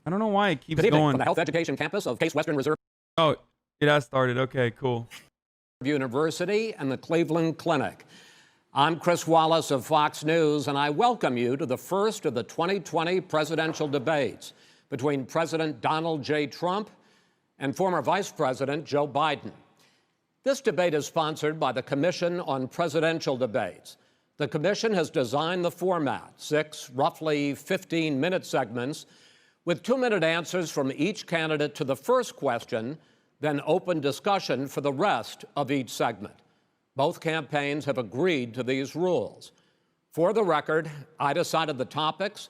I don't know why it keeps Good evening going. from the Health Education Campus of Case Western Reserve Oh, it has started. Okay, cool. University and the Cleveland Clinic. I'm Chris Wallace of Fox News, and I welcome you to the first of the 2020 presidential debates between President Donald J. Trump and former Vice President Joe Biden. This debate is sponsored by the Commission on Presidential Debates. The commission has designed the format, 6 roughly 15-minute segments with 2-minute answers from each candidate to the first question, then open discussion for the rest of each segment. Both campaigns have agreed to these rules. For the record, I decided the topics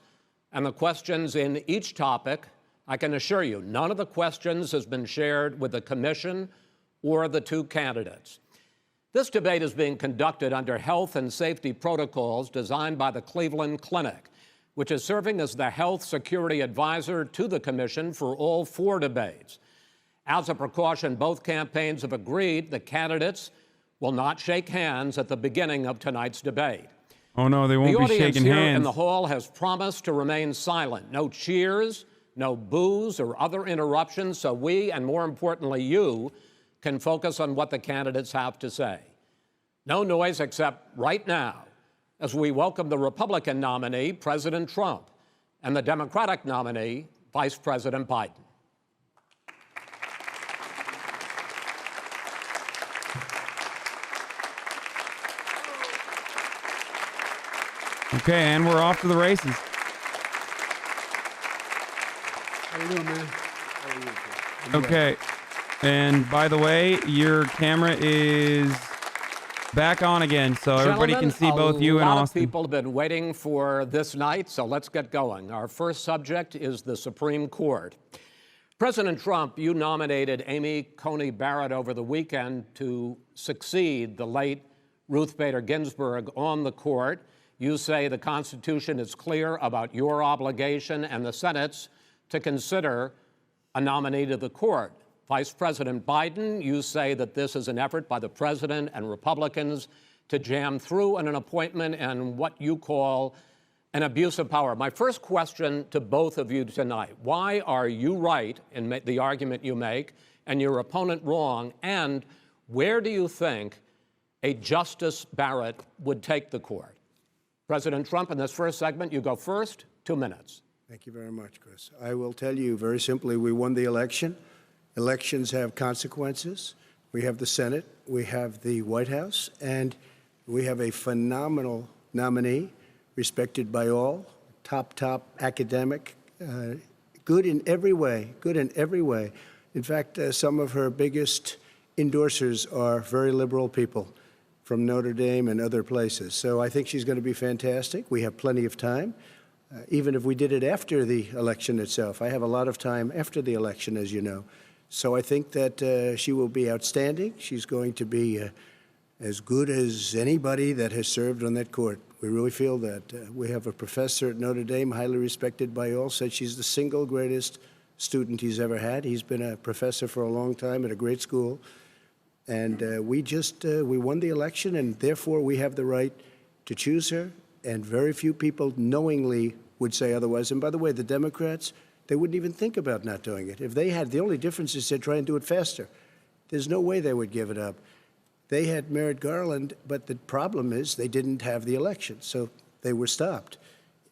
and the questions in each topic. I can assure you, none of the questions has been shared with the commission or the two candidates. This debate is being conducted under health and safety protocols designed by the Cleveland Clinic, which is serving as the health security advisor to the commission for all 4 debates. As a precaution, both campaigns have agreed the candidates will not shake hands at the beginning of tonight's debate. Oh no, they won't be shaking hands. The audience here in the hall has promised to remain silent. No cheers, no boos or other interruptions, so we, and more importantly you, can focus on what the candidates have to say. No noise except right now, as we welcome the Republican nominee, President Trump, and the Democratic nominee, Vice President Biden. Okay, and we're off to the races. How you doing, man? How are you? Okay, and by the way, your camera is back on again, so everybody can see both you and A lot of Austin. people have been waiting for this night, so let's get going. Our first subject is the Supreme Court. President Trump, you nominated Amy Coney Barrett over the weekend to succeed the late Ruth Bader Ginsburg on the court. You say the Constitution is clear about your obligation and the Senate's to consider a nominee to the court. Vice President Biden, you say that this is an effort by the president and Republicans to jam through an appointment and what you call an abuse of power. My first question to both of you tonight, why are you right in the argument you make and your opponent wrong? And where do you think a Justice Barrett would take the court? President Trump, in this first segment, you go first, 2 minutes. Thank you very much, Chris. I will tell you very simply, we won the election. Elections have consequences. We have the Senate, we have the White House, and we have a phenomenal nominee, respected by all, top academic, good in every way, In fact, some of her biggest endorsers are very liberal people from Notre Dame and other places. So I think she's going to be fantastic. We have plenty of time, even if we did it after the election itself. I have a lot of time after the election, as you know. So I think that she will be outstanding. She's going to be as good as anybody that has served on that court. We really feel that. We have a professor at Notre Dame, highly respected by all, said she's the single greatest student he's ever had. He's been a professor for a long time at a great school. And we won the election, and therefore we have the right to choose her. And very few people knowingly would say otherwise. And by the way, the Democrats, they wouldn't even think about not doing it. If they had, the only difference is they'd try and do it faster. There's no way they would give it up. They had Merrick Garland, but the problem is they didn't have the election, so they were stopped.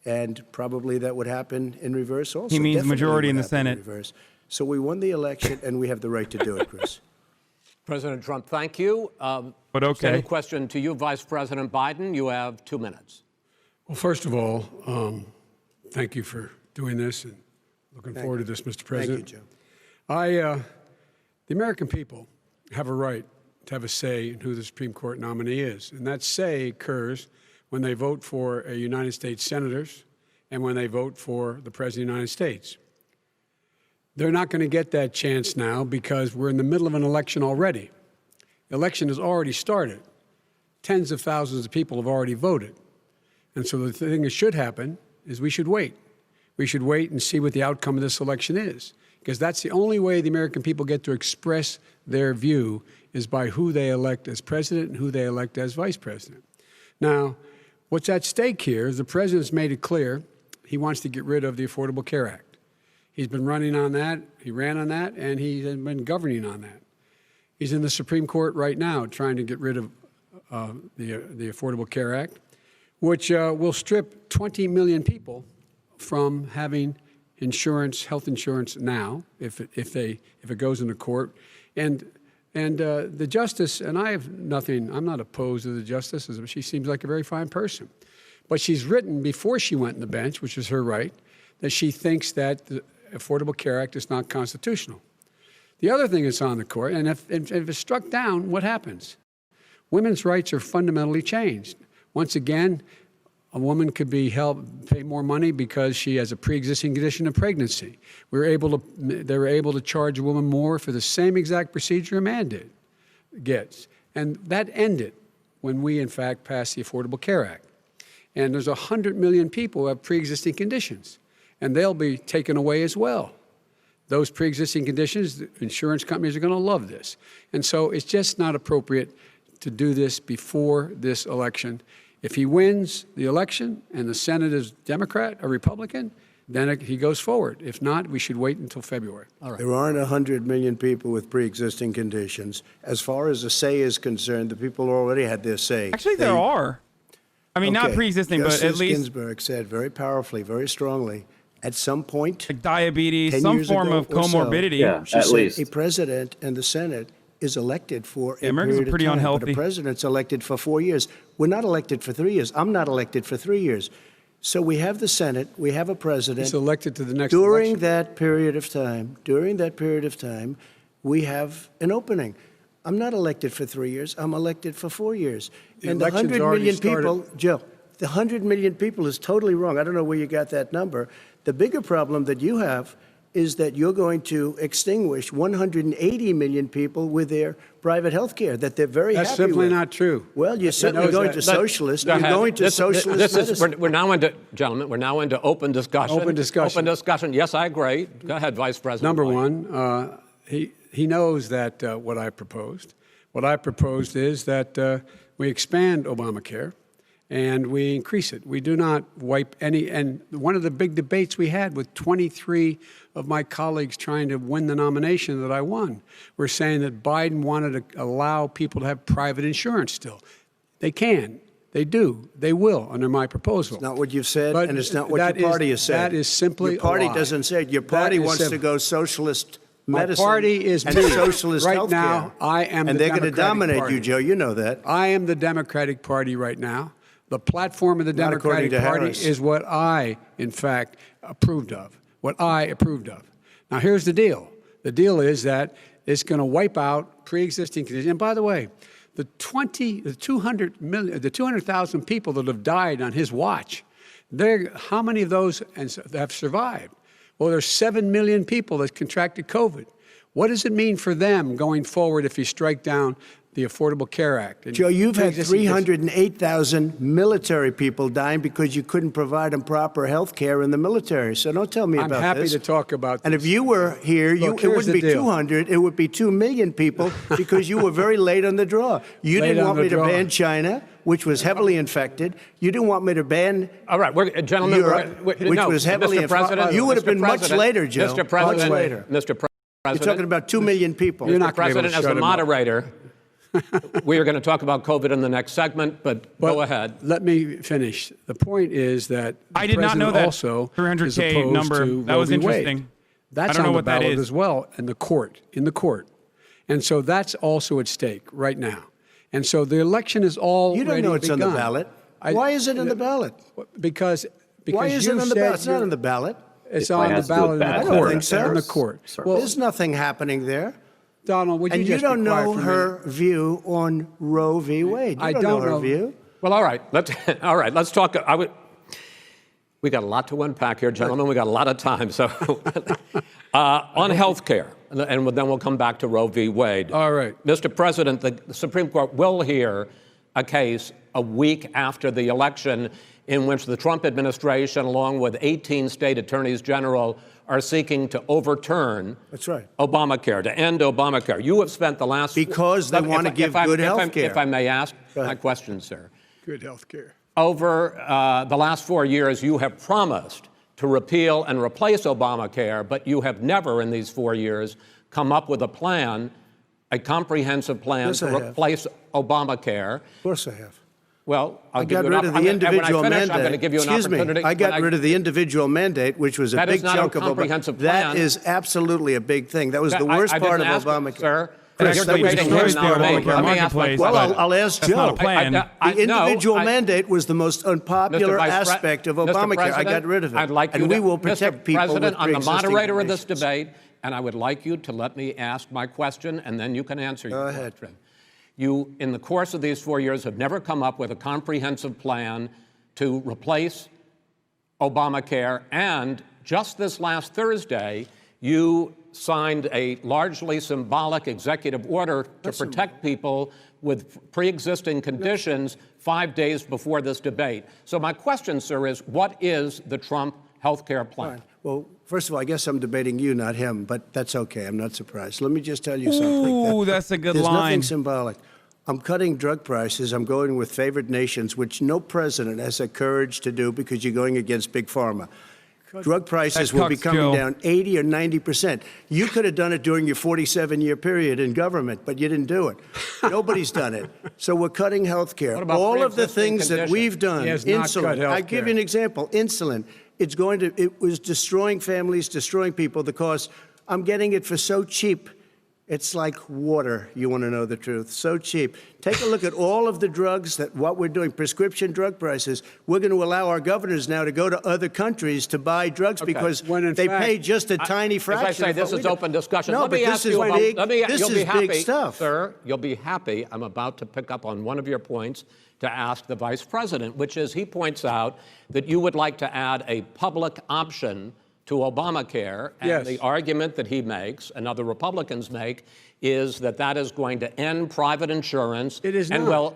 And probably that would happen in reverse also. He means Definitely majority in the in Senate. reverse. So we won the election, and we have the right to do it, Chris. President Trump, thank you. But okay. Same question to you, Vice President Biden. You have 2 minutes. Well, first of all, thank you for doing this, and looking forward to this, Mr. President. Thank you, Joe. The American people have a right to have a say in who the Supreme Court nominee is, and that say occurs when they vote for United States senators and when they vote for the President of the United States. They're not going to get that chance now because we're in the middle of an election already. The election has already started. Tens of thousands of people have already voted. And so the thing that should happen is we should wait. We should wait and see what the outcome of this election is, because that's the only way the American people get to express their view is by who they elect as president and who they elect as vice president. Now, what's at stake here is the president's made it clear he wants to get rid of the Affordable Care Act. He's been running on that. He ran on that, and he's been governing on that. He's in the Supreme Court right now trying to get rid of the Affordable Care Act, which will strip 20 million people from having insurance, health insurance now, if it goes into court. And the justice, and I'm not opposed to the justice. She seems like a very fine person. But she's written before she went on the bench, which is her right, that she thinks that the Affordable Care Act is not constitutional. The other thing that's on the court, and if it's struck down, what happens? Women's rights are fundamentally changed. Once again, a woman could be pay more money because she has a pre-existing condition of pregnancy. They were able to charge a woman more for the same exact procedure a man gets. And that ended when we, in fact, passed the Affordable Care Act. And there's 100 million people who have pre-existing conditions, and they'll be taken away as well. Those pre-existing conditions, the insurance companies are going to love this. And so it's just not appropriate to do this before this election. If he wins the election and the Senate is Democrat or Republican, then he goes forward. If not, we should wait until February. All right. There aren't 100 million people with pre-existing conditions. As far as the say is concerned, the people already had their say. Actually, there are. I mean, not pre-existing, but at least Ginsburg said very powerfully, very strongly, at some point, like diabetes, 10 some years form ago of or so, comorbidity. Yeah, she at said least. a president and the Senate is elected for a Americans period are pretty of time, unhealthy. but a president's elected for 4 years. We're not elected for 3 years. I'm not elected for 3 years. So we have the Senate, we have a president. He's elected to the next During election. that period of time, we have an opening. I'm not elected for 3 years. I'm elected for 4 years. The And the election's 100 already million started. people, Joe, the 100 million people is totally wrong. I don't know where you got that number. The bigger problem that you have is that you're going to extinguish 180 million people with their private health care that they're very That's happy simply with. not true. Well, you're certainly knows going that. to socialist. Go You're ahead. going to This socialist is, medicine. we're now into, gentlemen, we're now into open discussion. Open discussion. Open discussion. Yes, I agree. Go ahead, Vice President. Number White. one, he knows that what I proposed. What I proposed is that we expand Obamacare and we increase it. We do not wipe any. And one of the big debates we had with 23 of my colleagues trying to win the nomination that I won were saying that Biden wanted to allow people to have private insurance still. They can. They do. They will under my proposal. It's not what you've said, But and it's not what that your is- party has said. that is simply Your party a lie. doesn't say it. Your That party is wants to simple. go socialist My medicine. party is and me. socialist Right healthcare. now, I am and the they're going to Democratic dominate Party. you, Joe. You know that. I am the Democratic Party right now. The platform of the Not according Democratic to Party Harris. is what I, in fact, approved of. What I approved of. Now, here's the deal. The deal is that it's going to wipe out pre-existing conditions. And by the way, the 200,000 people that have died on his watch, how many of those have survived? Well, there's 7 million people that contracted COVID. What does it mean for them going forward if you strike down the Affordable Care Act? And Joe, you've had pre-existing 308,000 military people dying because you couldn't provide them proper health care in the military. So don't tell me I'm about happy this. to talk about And this. if you were here, Look, it here's wouldn't the be deal. 200, it would be 2 million people because you were very late on the draw. You Late didn't on want the me to draw. ban China, which was heavily infected. You didn't want me to ban All right, gentlemen, Europe, which was heavily Mr. President, You would have Mr. been much President, later, Joe. Mr. President, Much later. Mr. President, You're talking about 2 million people. You're Mr. not gonna be able to President, as shut the him up. moderator, we are going to talk about COVID in the next segment, but go ahead. Let me finish. The point is that the I did not know president that also 300K is opposed number. to That Roe was v. Wade. interesting. That's I don't know on the what that ballot is. as well in the court. And so that's also at stake right now. And so the election is already You don't know it's on the begun. ballot. Why is it on the ballot? Because Why is you it on the said ballot? It's not you're- on the ballot. It's It on the has to do ballot with in bad the I don't court. think so. In the court. Sorry. Well, There's nothing happening there. Donald, would you And you just be don't quiet know for a her minute? view on Roe v. Wade. You I don't don't know her know. view. Well, all right. Let's talk. We got a lot to unpack here, gentlemen. We got a lot of time. So, on health care, and then we'll come back to Roe v. Wade. All right. Mr. President, the Supreme Court will hear a case a week after the election in which the Trump administration, along with 18 state attorneys general, are seeking to overturn That's right. Obamacare, to end Obamacare. You have spent the last... Because they want to give good health care. If I may ask Go my ahead. question, sir. Good health care. Over the last 4 years, you have promised to repeal and replace Obamacare, but you have never in these 4 years come up with a plan, a comprehensive plan to replace Obamacare. Of course I have. Well, I got rid of the individual mandate. I'm going to give you an opportunity. I got rid of the individual mandate, which was a big chunk of Obamacare. That is absolutely a big thing. That was the worst part of Obamacare. Sir, Chris, you're debating him, not me. Let me ask my Well, I'll ask That's Joe. not a plan. The individual mandate was the most unpopular aspect of Obamacare. I got rid of it. I'd like you and we will protect Mr. people President, with I'm the pre-existing moderator of this conditions. debate, and I would like you to let me ask my question, and then you can answer your question. You, in the course of these 4 years, have never come up with a comprehensive plan to replace Obamacare, and just this last Thursday, you signed a largely symbolic executive order to protect people with pre-existing conditions 5 days before this debate. So my question, sir, is what is the Trump health care plan? Fine. Well, first of all, I guess I'm debating you, not him, but that's okay. I'm not surprised. Let me just tell you something. Ooh, that's a good There's line. nothing symbolic. I'm cutting drug prices. I'm going with favored nations, which no president has the courage to do because you're going against big pharma. Drug prices will be coming down 80 or 90%. You could have done it during your 47-year period in government, but you didn't do it. Nobody's done it. So we're cutting health care. All of the things that we've done, insulin. I give you an example. Insulin. It was destroying families, destroying people. The cost. I'm getting it for so cheap. It's like water, you want to know the truth. So cheap. Take a look at all of the drugs what we're doing, prescription drug prices. We're going to allow our governors now to go to other countries to buy drugs because they pay just a tiny fraction. As I say, this is open discussion. No, let me but ask this you is about, big. This is big stuff. Sir, you'll be happy. I'm about to pick up on one of your points to ask the Vice President, which is he points out that you would like to add a public option to Obamacare, and the argument that he makes and other Republicans make is that that is going to end private insurance. It is and not. Well,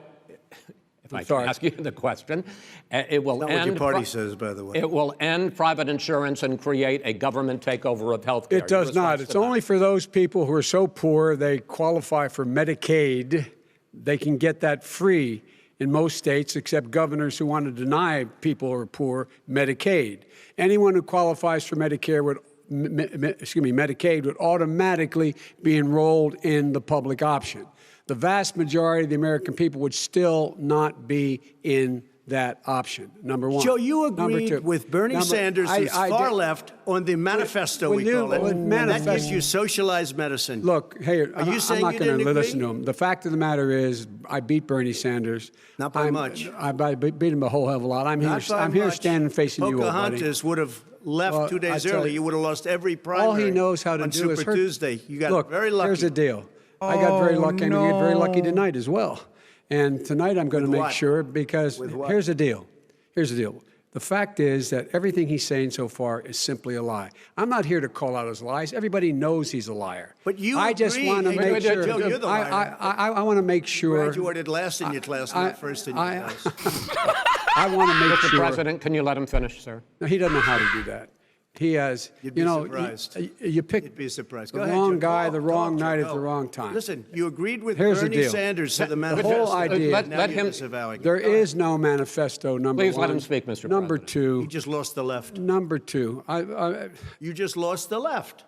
if I can ask you the question, it will Not end. what your party says, by the way. It will end private insurance and create a government takeover of health care. It does not. It's only for those people who are so poor they qualify for Medicaid. They can get that free in most states, except governors who want to deny people who are poor Medicaid. Anyone who qualifies for Medicare Medicaid would automatically be enrolled in the public option. The vast majority of the American people would still not be in that option, number one. Joe, you agreed with Bernie Sanders, who's far left, on the manifesto, we call it. And that gives you socialized medicine. Look, hey, I'm not going to listen to him. him. The fact of the matter is, I beat Bernie Sanders. Not by much. I beat him a whole hell of a lot. I'm here standing facing you, old buddy. Pocahontas would have left 2 days early. You would have lost every primary. All he knows how to do is Super Tuesday. You got very lucky. Here's the deal. I got very lucky, and we get very lucky tonight as well. And tonight I'm going to make sure, because here's the deal. Here's the deal. The fact is that everything he's saying so far is simply a lie. I'm not here to call out his lies. Everybody knows he's a liar. But you I just agree. want to make sure. Joe, you're the liar. I want to make sure. You graduated last in your class, not first in your class. I want to make Mr. sure. President, can you let him finish, sir? No, he doesn't know how to do that. He has, You'd be surprised. You picked You'd be surprised. the Go ahead, wrong Joe. guy, the wrong Joe, night go. at the wrong time. Listen, you agreed with Here's the Bernie deal. Sanders to the The manifesto. whole idea. Let him. There is no manifesto, number Please one. let him speak, Mr. Number President. two. You just lost the left. Number two. You just lost the left.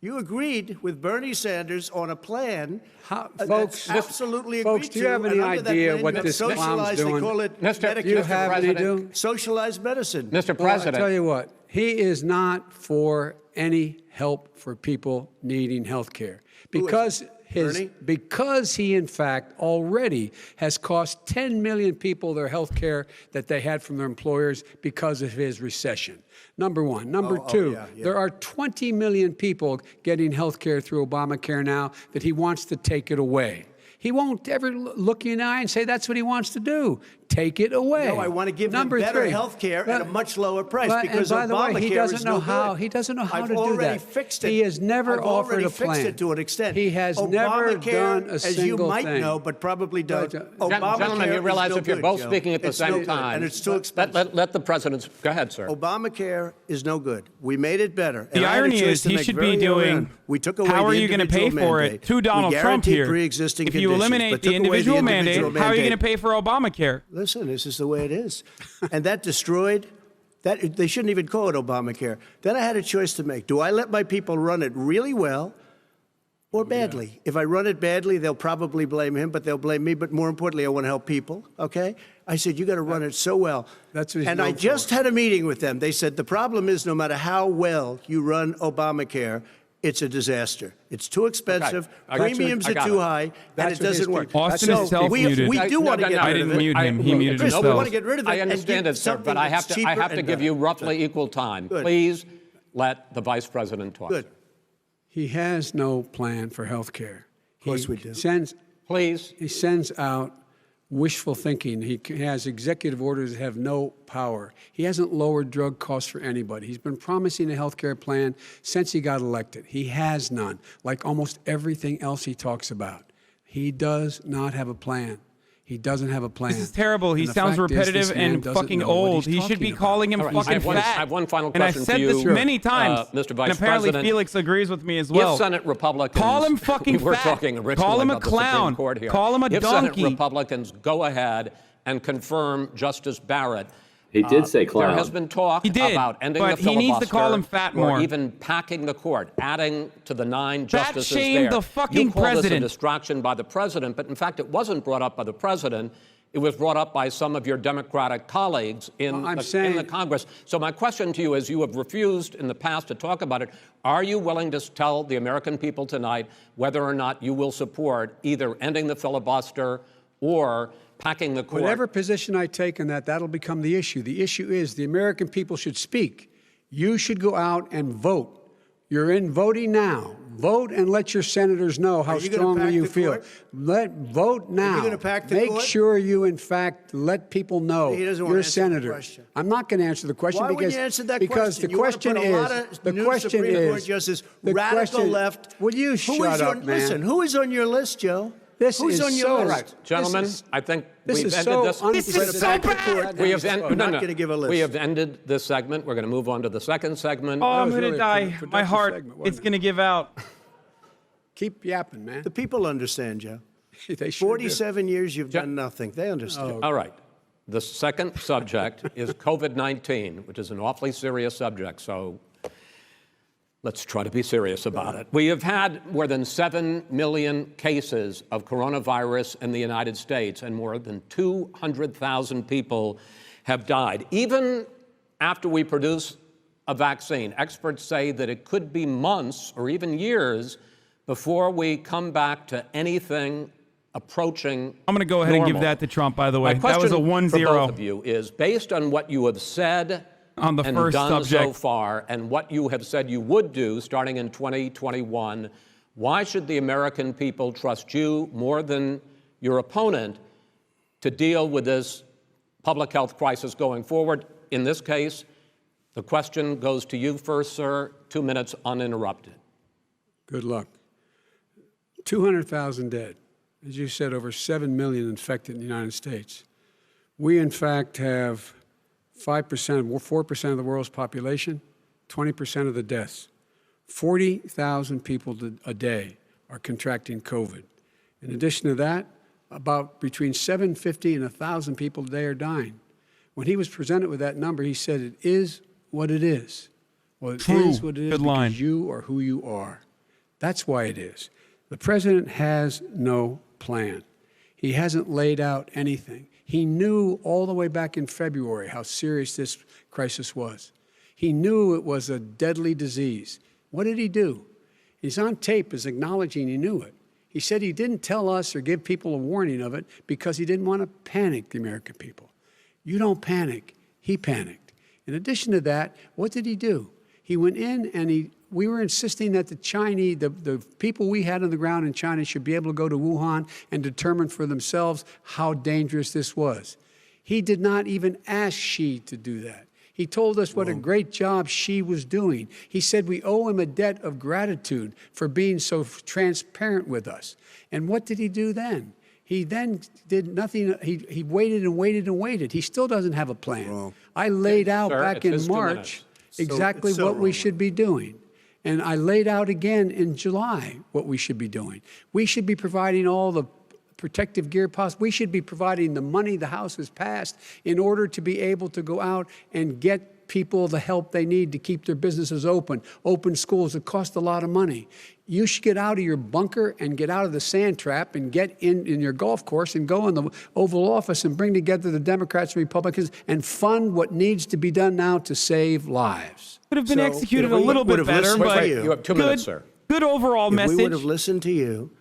You agreed with Bernie Sanders on a plan Folks, that's absolutely agreed folks, do you have any and under that idea plan, what you this have clown's socialized, doing? They call it Mr. Do you Mr. have any President, do? socialized medicine. Mr. Well, President, I tell you what, he is not for any help for people needing health care. Because he, in fact, already has cost 10 million people their health care that they had from their employers because of his recession. Number one. Number two, there are 20 million people getting health care through Obamacare now that he wants to take it away. He won't ever look you in the eye and say that's what he wants to do. Take it away. No, I want to give them better health care at a much lower price because and by the way, he Obamacare doesn't is know no how. good. He doesn't know how I've to do already that. fixed it. He has never I've offered already a plan. fixed it to an extent. He has never done a as single you might thing. know, but probably don't. Gentlemen, you realize if you're both speaking at the same time, and it's too expensive. let the president. Go ahead, sir. Obamacare is no good. We made it better. The irony is he should be doing, we took away how are the you going to pay individual for mandate. it to Donald We Trump guaranteed here? pre-existing If you conditions, eliminate but the took away individual mandate, individual how are you going to mandate. pay for Obamacare? Listen, this is the way it is. And that destroyed That they shouldn't even call it Obamacare. Then I had a choice to make. Do I let my people run it really well or badly? If I run it badly, they'll probably blame him, but they'll blame me. But more importantly, I want to help people, okay? I said, you got to run it so well. That's what he's and I known just for. had a meeting with them. They said the problem is no matter how well you run Obamacare, it's a disaster. It's too expensive. Okay. Premiums are too high, and That's it what his doesn't work. people- Austin So is self-muted. we do want to get I rid didn't of it. mute him. He muted Chris, we himself. want to get rid of it. I and understand give it, sir, something but I have that's to cheaper and give better. you roughly equal time. Good. Please let the Vice President talk. Good. He has no plan for health care. Of course we do. Please. He sends out wishful thinking. He has executive orders that have no power. He hasn't lowered drug costs for anybody. He's been promising a health care plan since he got elected. He has none, like almost everything else he talks about. He does not have a plan. He doesn't have a plan. This is terrible. He And the sounds fact is, repetitive this man and doesn't fucking know what old. he's He should be talking calling him All right, fucking I fat. have one final and question I've said for this you, many times. Mr. Vice and apparently President. Felix agrees with me as well. If Senate Republicans... Call him fucking we were fat. talking originally Call him a about the Supreme clown. Court here. Call him a if donkey. Senate Republicans go ahead and confirm Justice Barrett... He did say clown. There has been talk He did, about ending but the he filibuster. needs to call him fat or more. even packing the court, adding to the 9 Fat justices shame there. the fucking you call this a president. distraction by the president, but in fact it wasn't brought up by the president. It was brought up by some of your Democratic colleagues in the Congress. So my question to you is, you have refused in the past to talk about it. Are you willing to tell the American people tonight whether or not you will support either ending the filibuster or packing the court? Whatever position I take on that, that'll become the issue. The issue is the American people should speak. You should go out and vote. You're in voting now. Vote and let your senators know how Are you gonna strongly pack you the feel. court? Vote now. gonna pack the Make court? sure you, in fact, let people know He doesn't wanna you're a answer the senator. question. I'm not going to answer the question Why because wouldn't you answer that because question? the You wanna question put a is lot of the new question Supreme Court is justices, the radical question, left. Will you shut up, man? Listen, who is on your list, Joe? This Who's is on your so list? All right, gentlemen, I think this we've is ended so this. This is so bad. We have I'm not going to give a list. We have ended this segment. We're going to move on to the second segment. Oh, I'm was going to really a die. productive My heart, segment, wasn't it's it? going to give out. Keep yapping, man. The people understand, Joe. They sure do. 47 years you've done nothing. They understand. All right. The second subject is COVID-19, which is an awfully serious subject, so let's try to be serious about it. We have had more than 7 million cases of coronavirus in the United States, and more than 200,000 people have died. Even after we produce a vaccine, experts say that it could be months or even years before we come back to anything approaching I'm going to go ahead and give normal. that to Trump, by the way. My question That was a for both 1-0 of you is, based on what you have said on the and first done so subject. far and what you have said you would do starting in 2021, why should the American people trust you more than your opponent to deal with this public health crisis going forward? In this case, the question goes to you first, sir. 2 minutes uninterrupted. Good luck. 200,000 dead. As you said, over 7 million infected in the United States. We, in fact, have 5%, 4% of the world's population, 20% of the deaths. 40,000 people a day are contracting COVID. In addition to that, about between 750 and 1,000 people a day are dying. When he was presented with that number, he said, it is what it is. Well, it True. is what it is Good because line. you are who you are. That's why it is. The president has no plan. He hasn't laid out anything. He knew all the way back in February how serious this crisis was. He knew it was a deadly disease. What did he do? He's on tape as acknowledging he knew it. He said he didn't tell us or give people a warning of it because he didn't want to panic the American people. You don't panic. He panicked. In addition to that, what did he do? He went in and we were insisting that the Chinese, the people we had on the ground in China should be able to go to Wuhan and determine for themselves how dangerous this was. He did not even ask Xi to do that. He told us what a great job Xi was doing. He said we owe him a debt of gratitude for being so transparent with us. And what did he do then? He then did nothing. He waited and waited and waited. He still doesn't have a plan. I laid out Sir, back it's in his 2 March minutes. exactly it's so what we wrong. should be doing. And I laid out again in July what we should be doing. We should be providing all the protective gear possible. We should be providing the money the House has passed in order to be able to go out and get people the help they need to keep their businesses open schools. It costs a lot of money. You should get out of your bunker and get out of the sand trap and get in your golf course and go in the Oval Office and bring together the Democrats and Republicans and fund what needs to be done now to save lives. Could have been executed a little bit better, but you have 2 minutes, sir. Good overall If message. we would have listened to you,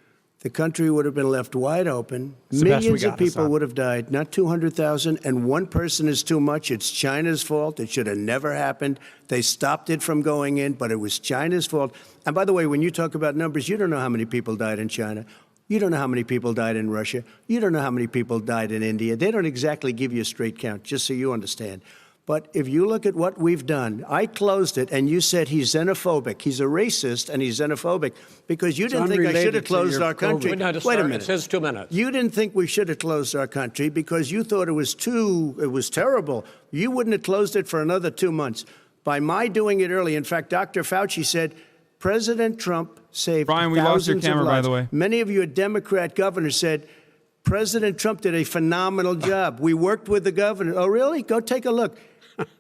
the country would have been left wide open. Sebastian, Millions of people Hassan. would have died, not 200,000, and one person is too much. It's China's fault. It should have never happened. They stopped it from going in, but it was China's fault. And by the way, when you talk about numbers, you don't know how many people died in China. You don't know how many people died in Russia. You don't know how many people died in India. They don't exactly give you a straight count, just so you understand. But if you look at what we've done, I closed it, and you said he's xenophobic. He's a racist, and he's xenophobic because you didn't think I should have closed our country. No, Wait a minute. It's his 2 minutes. You didn't think we should have closed our country because you thought it was terrible. You wouldn't have closed it for another 2 months. By my doing it early, in fact, Dr. Fauci said President Trump saved Brian, we lost your thousands of camera, by lives. the way. Many of your Democrat governors said President Trump did a phenomenal job. We worked with the governor. Oh, really? Go take a look.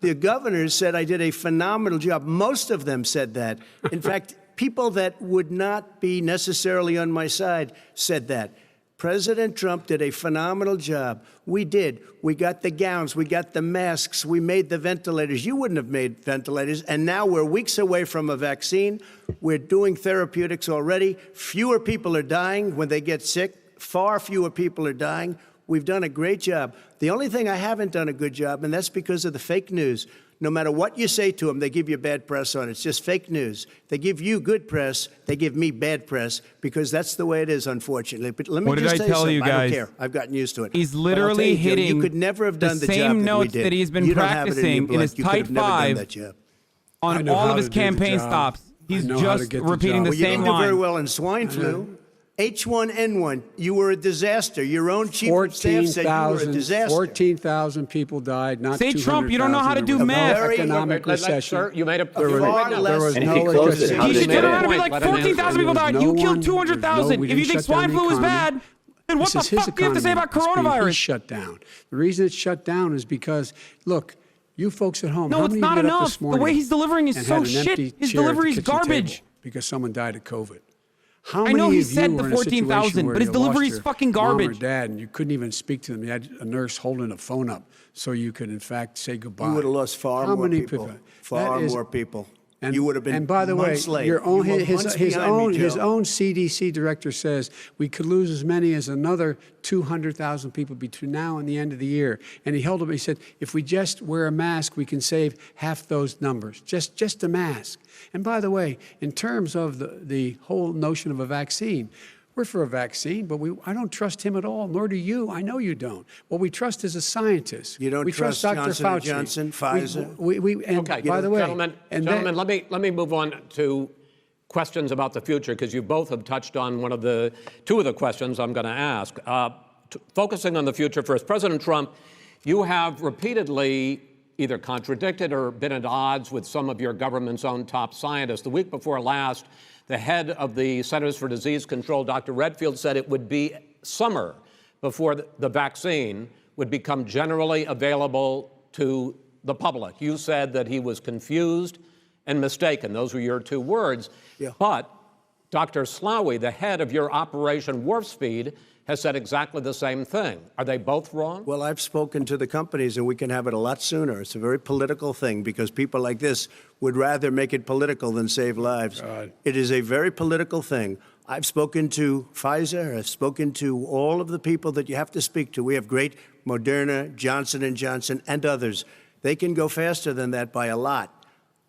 The governors said I did a phenomenal job. Most of them said that. In fact, people that would not be necessarily on my side said that. President Trump did a phenomenal job. We did. We got the gowns. We got the masks. We made the ventilators. You wouldn't have made ventilators. And now we're weeks away from a vaccine. We're doing therapeutics already. Fewer people are dying when they get sick. Far fewer people are dying. We've done a great job. The only thing I haven't done a good job, and that's because of the fake news. No matter what you say to them, they give you bad press on it. It's just fake news. They give you good press. They give me bad press because that's the way it is, unfortunately. But let me What did just I tell tell you you something. I guys? don't care. I've gotten used to it. He's But I'll literally tell you, Joe, hitting you could never have done the job same that we notes did. that he's been You don't have it practicing your in blood. his You could tight have never done five that job. I on know all how of his to do the campaign job. stops. He's I know how to just get the repeating job. the Well, you same didn't do very line. well in swine flu. H1N1, you were a disaster. Your own chief of staff said you were a disaster. 14,000 people died, not Say Trump, you don't know how to 200,000. do There was math. no Very- economic recession. Sir, you made a Far you made less- There was And if no he closed it, recession. how He did should they turn know? around and be Point, like, let him answer. 14,000 people There was died. no You one- killed 200,000. we If you didn't think shut down swine the flu is economy. bad, then what This the is his fuck do you have to say about economy. It's coronavirus? He's shut down. The reason it's shut down is because, look, you folks at home, No, how it's many not get up enough. this morning The way he's delivering is and so had an shit. empty His chair at the delivery is kitchen garbage. table because someone died of COVID? How I many know he of you said the were in a 14,000, situation where but his you lost delivery is your fucking mom or garbage. dad and you couldn't even speak to them? You had a nurse holding a phone up so you could, in fact, say goodbye. You would have lost far How more many people. That Far is- more people. And, You would have been and by the way, months late. your own, You were his months behind me, his Joe. own CDC director says we could lose as many as another 200,000 people between now and the end of the year. And he held up. He said, if we just wear a mask, we can save half those numbers. Just a mask. And by the way, in terms of the whole notion of a vaccine, we're for a vaccine, but I don't trust him at all, nor do you. I know you don't. What we trust is a scientist. You don't we trust Dr. Johnson & Fauci. Johnson, Pfizer? And Okay, by the way, gentlemen, let me move on to questions about the future because you both have touched on two of the questions I'm going to ask. Focusing on the future first, President Trump, you have repeatedly either contradicted or been at odds with some of your government's own top scientists. The week before last, the head of the Centers for Disease Control, Dr. Redfield, said it would be summer before the vaccine would become generally available to the public. You said that he was confused and mistaken. Those were your two words. Yeah. But Dr. Slaoui, the head of your Operation Warp Speed, has said exactly the same thing. Are they both wrong? Well, I've spoken to the companies, and we can have it a lot sooner. It's a very political thing because people like this would rather make it political than save lives. It is a very political thing. I've spoken to Pfizer. I've spoken to all of the people that you have to speak to. We have great Moderna, Johnson & Johnson, and others. They can go faster than that by a lot.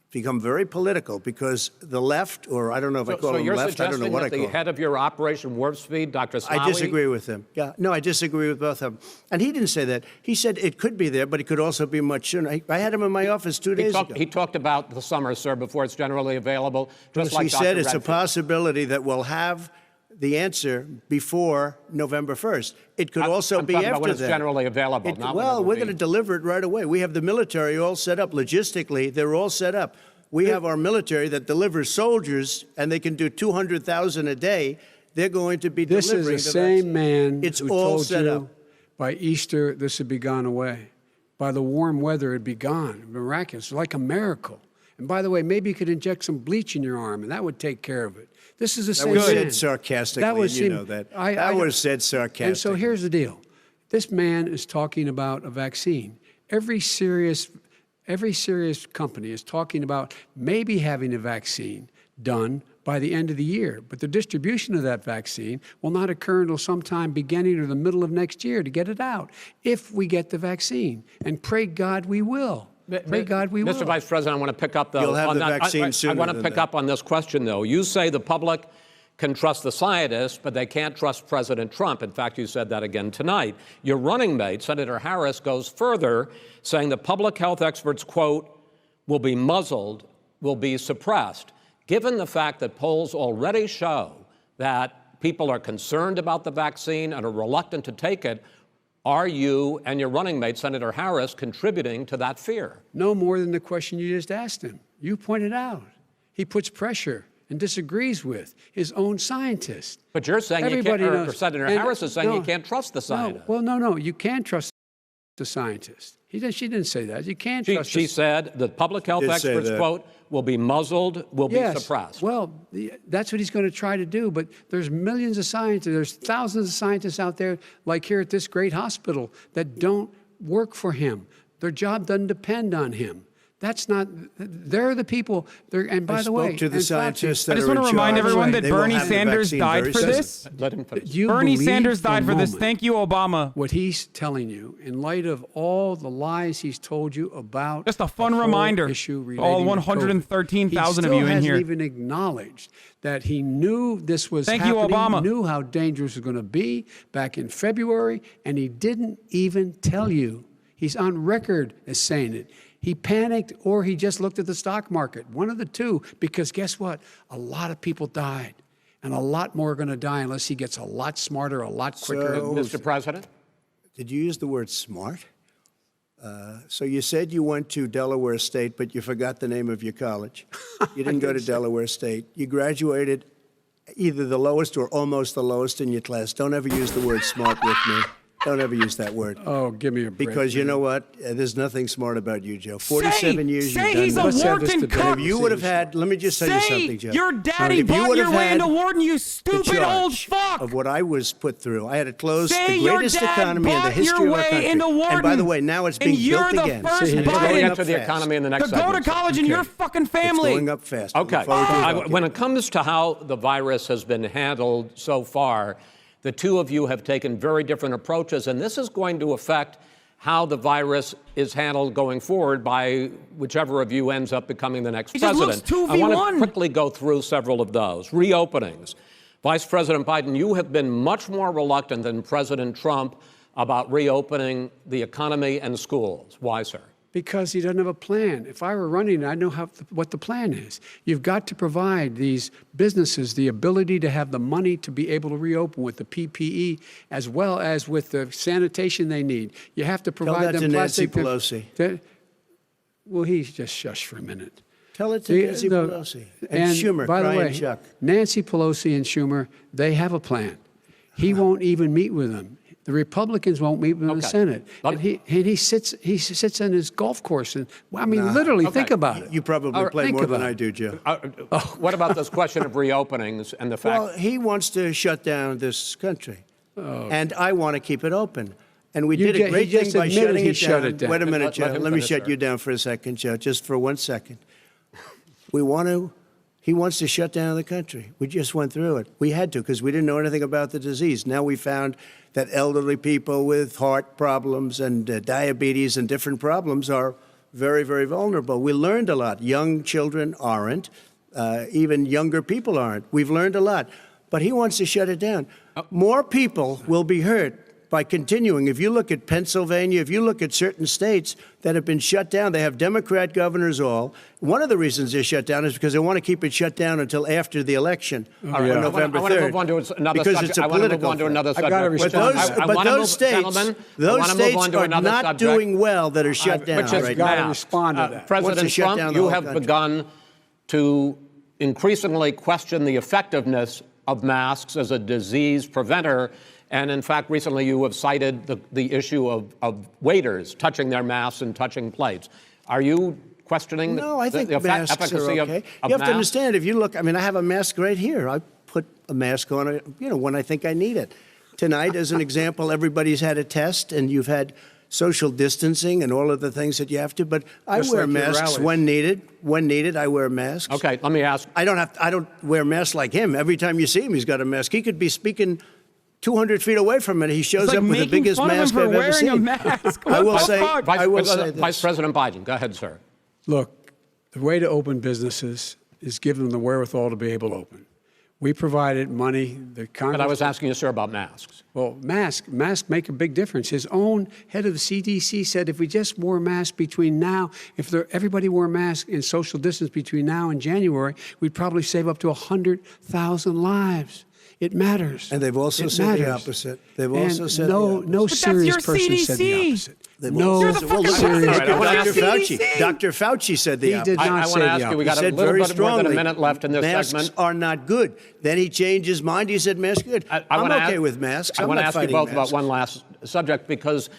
Become very political because the left, or I don't know if I call So them you're left, I don't know suggesting what I that call the them. head of your Operation Warp Speed, Dr. Slaoui? I disagree with him. Yeah, no, I disagree with both of them. And he didn't say that. He said it could be there, but it could also be much sooner. I had him in my office 2 days ago. He talked about the summer, sir, before it's generally available. Just Because like he Dr. said it's a Redfield. possibility that we'll have the answer before November 1st. It could also I'm be talking after about when it's that. generally available. not when it will We're be. going to deliver it right away. We have the military all set up. Logistically, they're all set up. We have our military that delivers soldiers, and they can do 200,000 a day. They're going to be This delivering is the vaccine. same man It's who all told set you up. by Easter this would be gone away. by the warm weather, it'd be gone. Miraculous, like a miracle. And by the way, maybe you could inject some bleach in your arm, and that would take care of it. This is the same That was man. said sarcastically, That was and you know that. That was said sarcastically. And so here's the deal. This man is talking about a vaccine. Every serious company is talking about maybe having a vaccine done by the end of the year. But the distribution of that vaccine will not occur until sometime beginning or the middle of next year to get it out, if we get the vaccine. And pray God we will. Pray God we will. Mr. Vice President, I want to pick up, though. You'll have on the that. vaccine sooner I want to than pick that. up on this question, though. You say the public can trust the scientists, but they can't trust President Trump. In fact, you said that again tonight. Your running mate, Senator Harris, goes further, saying the public health experts, quote, will be muzzled, will be suppressed. Given the fact that polls already show that people are concerned about the vaccine and are reluctant to take it, are you and your running mate, Senator Harris, contributing to that fear? No more than the question you just asked him. You pointed out. He puts pressure and disagrees with his own scientists. But you're saying Everybody you can't, or knows. Senator And Harris is saying no, you can't trust the scientists. No, you can trust the scientists. She didn't say that. You can't trust She said the public health Did say experts, that. quote, will be muzzled, will be suppressed. Well, that's what he's going to try to do. But there's millions of scientists, there's thousands of scientists out there, like here at this great hospital, that don't work for him. Their job doesn't depend on him. That's not, they're the people, and by the way, spoke to the and scientists I that just are want to in remind charge. everyone that They will Bernie have the Sanders vaccine died very for soon. this. Let him finish. You Bernie believe Sanders for a died for this. moment Thank you, Obama. what he's telling you, in light of all the lies he's told you about Just a fun the whole reminder issue to all relating to COVID. 113,000 of He you still in here. hasn't even acknowledged that he knew this was Thank you, happening, Obama. knew how dangerous it was going to be back in February, and he didn't even tell you. He's on record as saying it. He panicked, or he just looked at the stock market. One of the two, because guess what? A lot of people died, and a lot more are going to die unless he gets a lot smarter, a lot quicker. So- Mr. President? Did you use the word smart? So you said you went to Delaware State, but you forgot the name of your college. You didn't go to Delaware State. You graduated either the lowest or almost the lowest in your class. Don't ever use the word smart with me. Don't ever use that word. Oh, give me a break. Because you know what? There's nothing smart about you, Joe. 47 years say you've done he's a this. Let's have this Wharton debate. cuck. If you would have had, let me just tell you something, Say Joe. your daddy If you bought would your have way had into Wharton, you the stupid old charge fuck. of what I was put through. I had to close Say the your greatest dad economy in the bought history your of our way country. into And by Wharton, the way, now it's and being you're built the again. first And it's Biden We'll going get up to the fast. economy in the next To go to segment. college in your fucking It's family. going up fast. Okay. Look forward to talking. When it comes to how the virus has been handled so far, the two of you have taken very different approaches, and this is going to affect how the virus is handled going forward by whichever of you ends up becoming the next He just president. looks I want 2v1. to quickly go through several of those. Reopenings. Vice President Biden, you have been much more reluctant than President Trump about reopening the economy and schools. Why, sir? Because he doesn't have a plan. If I were running, I'd know what the plan is. You've got to provide these businesses the ability to have the money to be able to reopen with the PPE as well as with the sanitation they need. You have to provide that them to Nancy plastic. Pelosi. Well, he's just shush for a minute. Tell it to Nancy Pelosi. And Schumer, by the crying way, Chuck. Nancy Pelosi and Schumer, they have a plan. He won't even meet with them. The Republicans won't meet with him in the Okay. Senate. But- And he sits on his golf course. And I mean, literally, think about it. You probably play think more than about I it. do, Joe. What about this question of reopenings and the fact? Well, he wants to shut down this country. And I want to keep it open. And we did a great he thing just by admitted shutting he it shut down. it down. Wait a minute, Let Joe. him Let me finish, shut sir. you down for a second, Joe, just for 1 second. He wants to shut down the country. We just went through it. We had to because we didn't know anything about the disease. Now we found that elderly people with heart problems and diabetes and different problems are very, very vulnerable. We learned a lot. Young children aren't. Even younger people aren't. We've learned a lot. But he wants to shut it down. More people will be hurt by continuing. If you look at Pennsylvania, if you look at certain states that have been shut down, they have Democrat governors all. One of the reasons they're shut down is because they want to keep it shut down until after the election on November 3rd. I want to move on to another because subject. it's a I want to move political on to thing. another I've subject. got to respond. Those states are not subject. doing well that are shut down Which is right gotta now. respond to that. Wants President to shut Trump, down the you whole have country. begun to increasingly question the effectiveness of masks as a disease preventer, And in fact, recently you have cited the issue of waiters touching their masks and touching plates. Are you questioning No, I think the masks efficacy are okay. of You have masks? to understand, if you look, I mean, I have a mask right here. I put a mask on, when I think I need it. Tonight, as an example, everybody's had a test, and you've had social distancing and all of the things that you have to. But I Just wear like your masks rallies. when needed. When needed, I wear masks. Okay, let me ask. I don't wear masks like him. Every time you see him, he's got a mask. He could be speaking 200 feet away from it. He shows It's like up with the making biggest fun of him mask for I've ever wearing a seen. mask. I will What the say, fuck? I will say this. Vice President Biden, go ahead, sir. Look, the way to open businesses is give them the wherewithal to be able to open. We provided money. The Congress. But I was asking you, sir, about masks. Well, masks make a big difference. His own head of the CDC said if we just wore masks between now, everybody wore masks in social distance between now and January, we'd probably save up to 100,000 lives. It matters. And they've also said the opposite. They've also said the opposite. No But that's serious your person said the CDC. opposite. They've No also You're the said- fucking serious president of wanna the ask you- CDC. Dr. Fauci said the He opposite. did not I want say to the ask you, we opposite. got a said little very bit more than a strongly, minute left in this masks segment. are not good. Then he changed his mind. He said masks are good. I I'm wanna okay ask- with masks. I I'm want to not ask you fighting both masks. about one last subject, because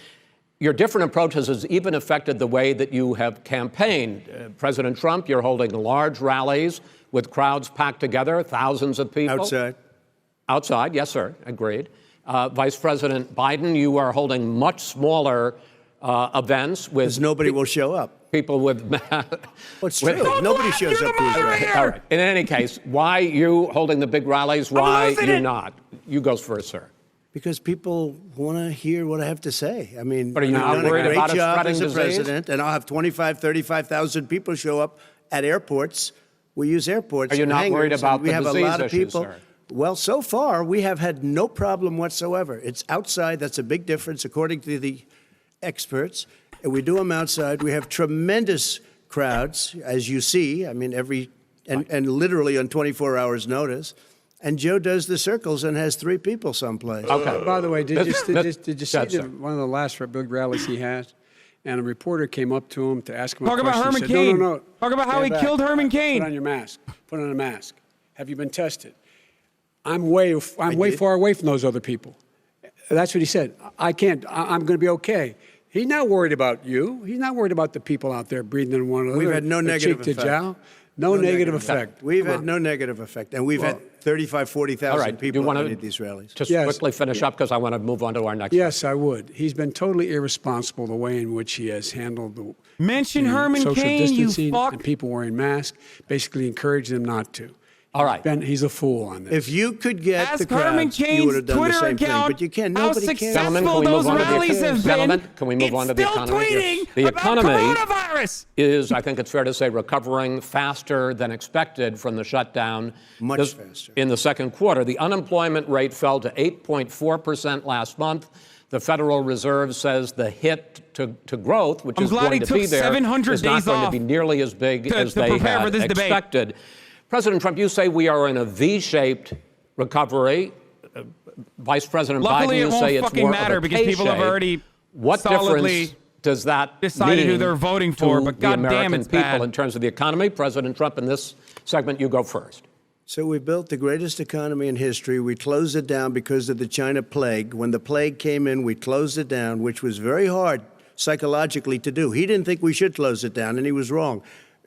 your different approaches has even affected the way that you have campaigned. President Trump, you're holding large rallies with crowds packed together, thousands of people. Outside. Outside, yes, sir, agreed. Vice President Biden, you are holding much smaller events with Because nobody will show up. people with What's with- true? Nobody shows You're up the to his rally. moderator. All right. In any case, why you holding the big rallies? Why losing you're it. not? You go first, sir. Because people want to hear what I have to say. I mean, But are you I've not done a worried great about it job spreading as a disease? president, and I'll have 35,000 people show up at airports. We use airports. Are you not hangars, worried and about we the have disease a lot of issue, people. sir? Well, so far we have had no problem whatsoever. It's outside. That's a big difference, according to the experts. And we do them outside. We have tremendous crowds, as you see. I mean, and literally on 24 hours' notice. And Joe does the circles and has 3 people someplace. Okay. By the way, did you see Yes, sir. one of the last big rallies he had? And a reporter came up to him to ask him Talk a about question. Herman He said, Cain. No. Talk about how Stand he back. killed Herman Cain. Put on your mask. Put on a mask. Have you been tested? I'm way did. far away from those other people. That's what he said. I can't. I'm going to be okay. He's not worried about you. He's not worried about the people out there breathing in one another. We've had no or negative cheek to effect. jowl. No negative effect. We've Come had on. no negative effect. And we've had 35,000, 40,000 All right. people you want at to any of these rallies. just Yes. quickly finish up, because I want to move on to our next. Yes, I would. He's been totally irresponsible the way in which he has handled the Mention the Herman social Cain, you distancing fuck. and people wearing masks. Basically, encourage them not to. All right. He's a fool on this. If you could get Ask the crowds, Herman you would Cain's have done the Twitter same account thing. But you can't. how Nobody cares. Gentlemen, successful can we move those on to the rallies economy? have been. Gentlemen, can we move It's on to the still economy? tweeting Yes. The about economy coronavirus. is, I think it's fair to say, recovering faster than expected from the shutdown. Much faster. In the second quarter, the unemployment rate fell to 8.4% last month. The Federal Reserve says the hit to growth, which I'm is glad going he to took be there, 700 is not days going to off be nearly as big to as they prepare for had this debate. expected. President Trump, you say we are in a V-shaped recovery. Vice President Luckily, Biden, it you won't say it's fucking more matter of a because people have K-shape. already What solidly difference does that decided who mean they're voting for, to but the goddamn, American it's people bad. in terms of the economy? President Trump, in this segment, you go first. So we built the greatest economy in history. We closed it down because of the China plague. When the plague came in, we closed it down, which was very hard psychologically to do. He didn't think we should close it down, and he was wrong.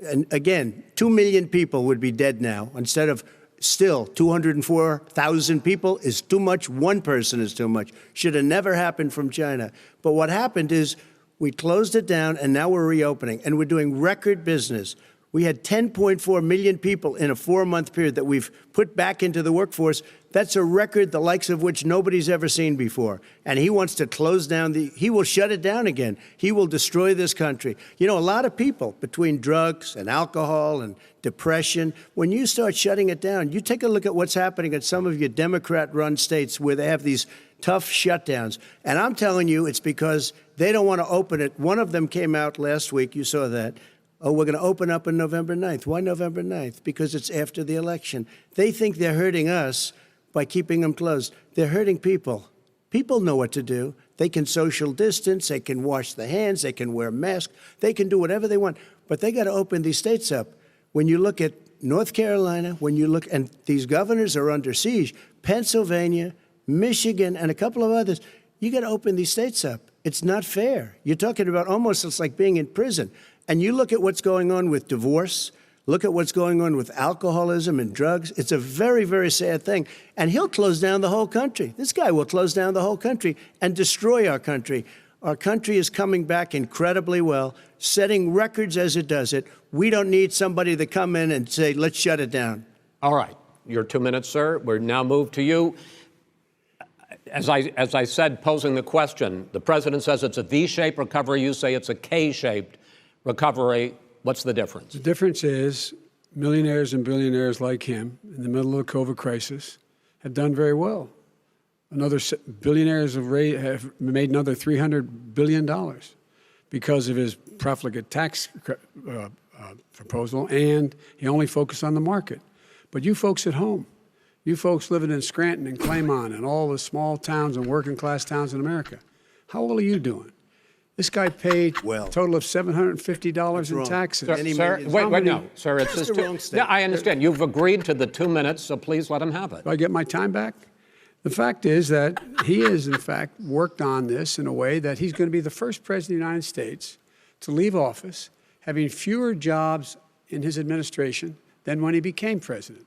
And again, 2 million people would be dead now instead of still 204,000 people is too much. One person is too much. Should have never happened from China. But what happened is we closed it down, and now we're reopening, and we're doing record business. We had 10.4 million people in a 4-month period that we've put back into the workforce. That's a record the likes of which nobody's ever seen before. And he wants to close down he will shut it down again. He will destroy this country. You know, a lot of people, between drugs and alcohol and depression, when you start shutting it down, you take a look at what's happening in some of your Democrat-run states where they have these tough shutdowns. And I'm telling you, it's because they don't want to open it. One of them came out last week. You saw that. Oh, we're going to open up on November 9th. Why November 9th? Because it's after the election. They think they're hurting us by keeping them closed. They're hurting people. People know what to do. They can social distance. They can wash their hands. They can wear masks. They can do whatever they want. But they got to open these states up. When you look at North Carolina, when you look, and these governors are under siege, Pennsylvania, Michigan, and a couple of others. You got to open these states up. It's not fair. You're talking about almost it's like being in prison. And you look at what's going on with divorce. Look at what's going on with alcoholism and drugs. It's a very, very sad thing. And he'll close down the whole country. This guy will close down the whole country and destroy our country. Our country is coming back incredibly well, setting records as it does it. We don't need somebody to come in and say, let's shut it down. All right. Your 2 minutes, sir. We're now moved to you. As I said, posing the question, the president says it's a V-shaped recovery. You say it's a K-shaped recovery. What's the difference? The difference is millionaires and billionaires like him in the middle of the COVID crisis have done very well. Billionaires have made another $300 billion because of his profligate tax proposal, and he only focused on the market. But you folks at home, you folks living in Scranton and Claymont and all the small towns and working class towns in America, how well are you doing? This guy paid a total of $750 in taxes. Sir, wait, no, sir, it's just wrong statement. I understand. You've agreed to the 2 minutes, so please let him have it. Do I get my time back? The fact is that he has, in fact, worked on this in a way that he's going to be the first president of the United States to leave office having fewer jobs in his administration than when he became president.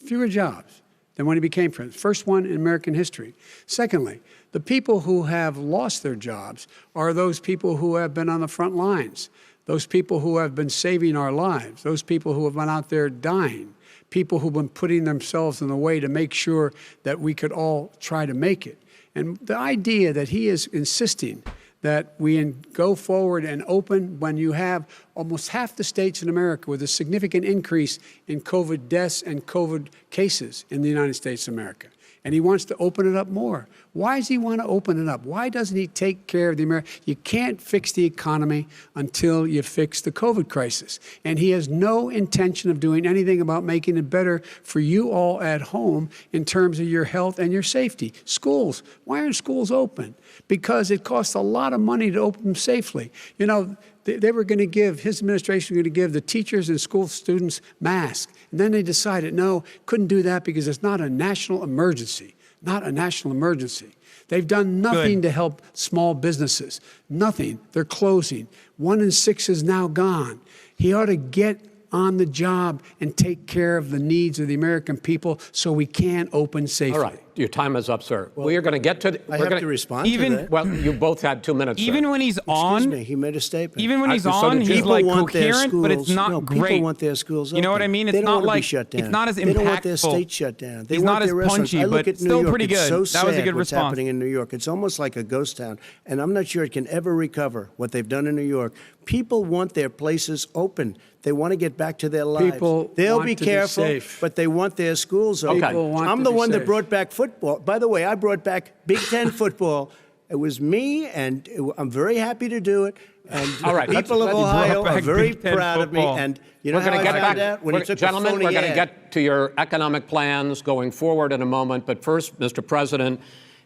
Fewer jobs than when he became president. First one in American history. Secondly, the people who have lost their jobs are those people who have been on the front lines, those people who have been saving our lives, those people who have been out there dying, people who've been putting themselves in the way to make sure that we could all try to make it. And the idea that he is insisting that we go forward and open when you have almost half the states in America with a significant increase in COVID deaths and COVID cases in the United States of America. And he wants to open it up more. Why does he want to open it up? Why doesn't he take care of the American? You can't fix the economy until you fix the COVID crisis. And he has no intention of doing anything about making it better for you all at home in terms of your health and your safety. Schools. Why aren't schools open? Because it costs a lot of money to open them safely. You know, they were going to give, his administration was going to give the teachers and school students masks. And then they decided, no, couldn't do that because it's not a national emergency. Not a national emergency. They've done nothing to help small businesses. Nothing. They're closing. 1 in 6 is now gone. He ought to get on the job and take care of the needs of the American people so we can open safely. All right. Your time is up, sir. Well, we are going to get to... I have to respond to that. Well, you both had 2 minutes, Even sir. when he's on... Excuse me, he made a statement. Even when he's on, he's people like want their coherent, schools, but it's not no, great. People want their schools open. You know what I mean? It's they don't not want to like... be shut down. It's not as impactful. They don't want their state shut down. They he's want not as their restaurants. punchy, I look but at New still York, pretty it's good. so That was a sad good what's response. happening in New York. It's almost like a ghost town. And I'm not sure it can ever recover what they've done in New York. People want their places open. They want to get back to their lives. People They'll want be to be careful, safe. but they want their schools open. People want I'm to the be one that safe. brought back football. By the way, I brought back Big Ten football. It was me, and I'm very happy to do it. And All right, people of let's- Ohio brought are back very Big Ten proud of me. football. And you know We're how going I to get found back. out? When he took Gentlemen, the phony we're going to ad. get to your economic plans going forward in a moment. But first, Mr. President,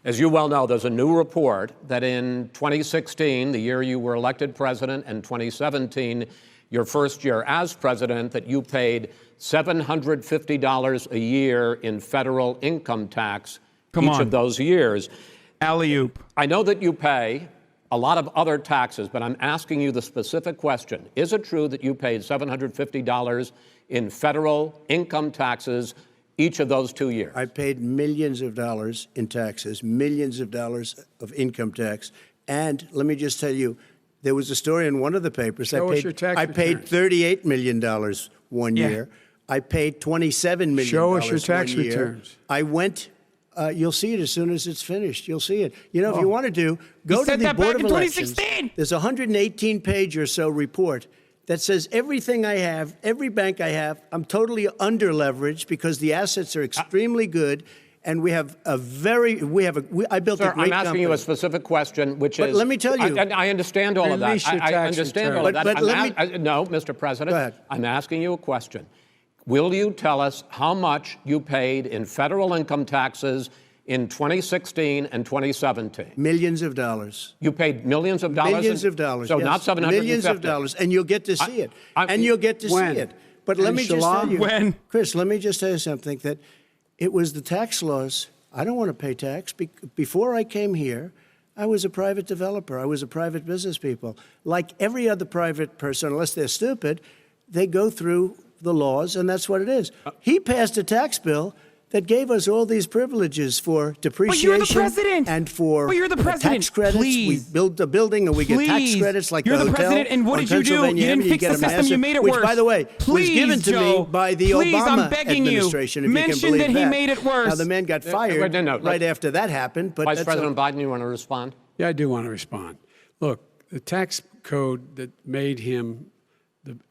as you well know, there's a new report that in 2016, the year you were elected president, and 2017, your first year as president, that you paid $750 a year in federal income tax each of those years. Alley-oop. I know that you pay a lot of other taxes, but I'm asking you the specific question. Is it true that you paid $750 in federal income taxes each of those 2 years? I paid millions of dollars in taxes, millions of dollars of income tax. And let me just tell you, there was a story in one of the papers. Show us your tax I paid returns. $38 million one year. I paid $27 million Show us your tax 1 year. returns. I went... you'll see it as soon as it's finished. You'll see it. You know, if you want to do, go to said the that Board back of in Elections. 2016. There's a 118-page or so report that says everything I have, every bank I have, I'm totally under-leveraged because the assets are extremely good, and we have a very, I built Sir, a great I'm asking company. you a specific question, which But is... let me tell you... I understand all of that. Release your I tax understand return. all of that. But let me... No, Mr. President. Go ahead. I'm asking you a question. Will you tell us how much you paid in federal income taxes in 2016 and 2017? Millions of dollars. You paid millions of dollars? Millions of dollars, So yes. not 750? Millions of dollars, and you'll get to see it. And you'll get to see When? it. But let me just tell you, When? Chris, let me just tell you something, that it was the tax laws I don't want to pay tax. Before I came here, I was a private developer. I was a private business people. Like every other private person, unless they're stupid, they go through the laws, and that's what it is. He passed a tax bill that gave us all these privileges for depreciation But you're the president. and for But you're the president. tax credits. Please. We build a building and we get tax credits like You're the the hotel president, and what on did you do? You Pennsylvania didn't Avenue. fix get the a system. massive, You made it which, worse. by the way, Please, was given to Joe, me by the please, Obama I'm begging you. administration, if you Mention can believe that he made it worse. Now, the man got fired right after that happened. But Vice President Biden, you want to respond? Yeah, I do want to respond. Look, the tax code that made him,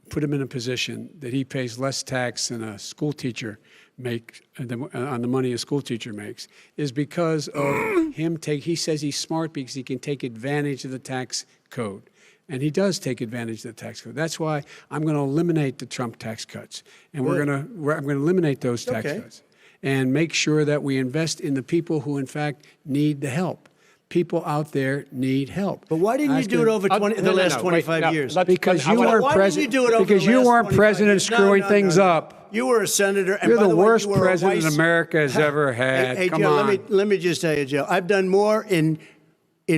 put him in a position that he pays less tax than a school teacher makes on the money a school teacher makes is because of him he says he's smart because he can take advantage of the tax code. And he does take advantage of the tax code. That's why I'm going to eliminate the Trump tax cuts. And I'm going to eliminate those tax cuts and make sure that we invest in the people who, in fact, need the help. People out there need help. But why didn't you do it over the last 25 years? Because you weren't president. Because you weren't president screwing things up. You were a senator. And You're by the way, worst you were president America has ever had. Hey, Come Joe, on. let me just tell you, Joe. I've done more in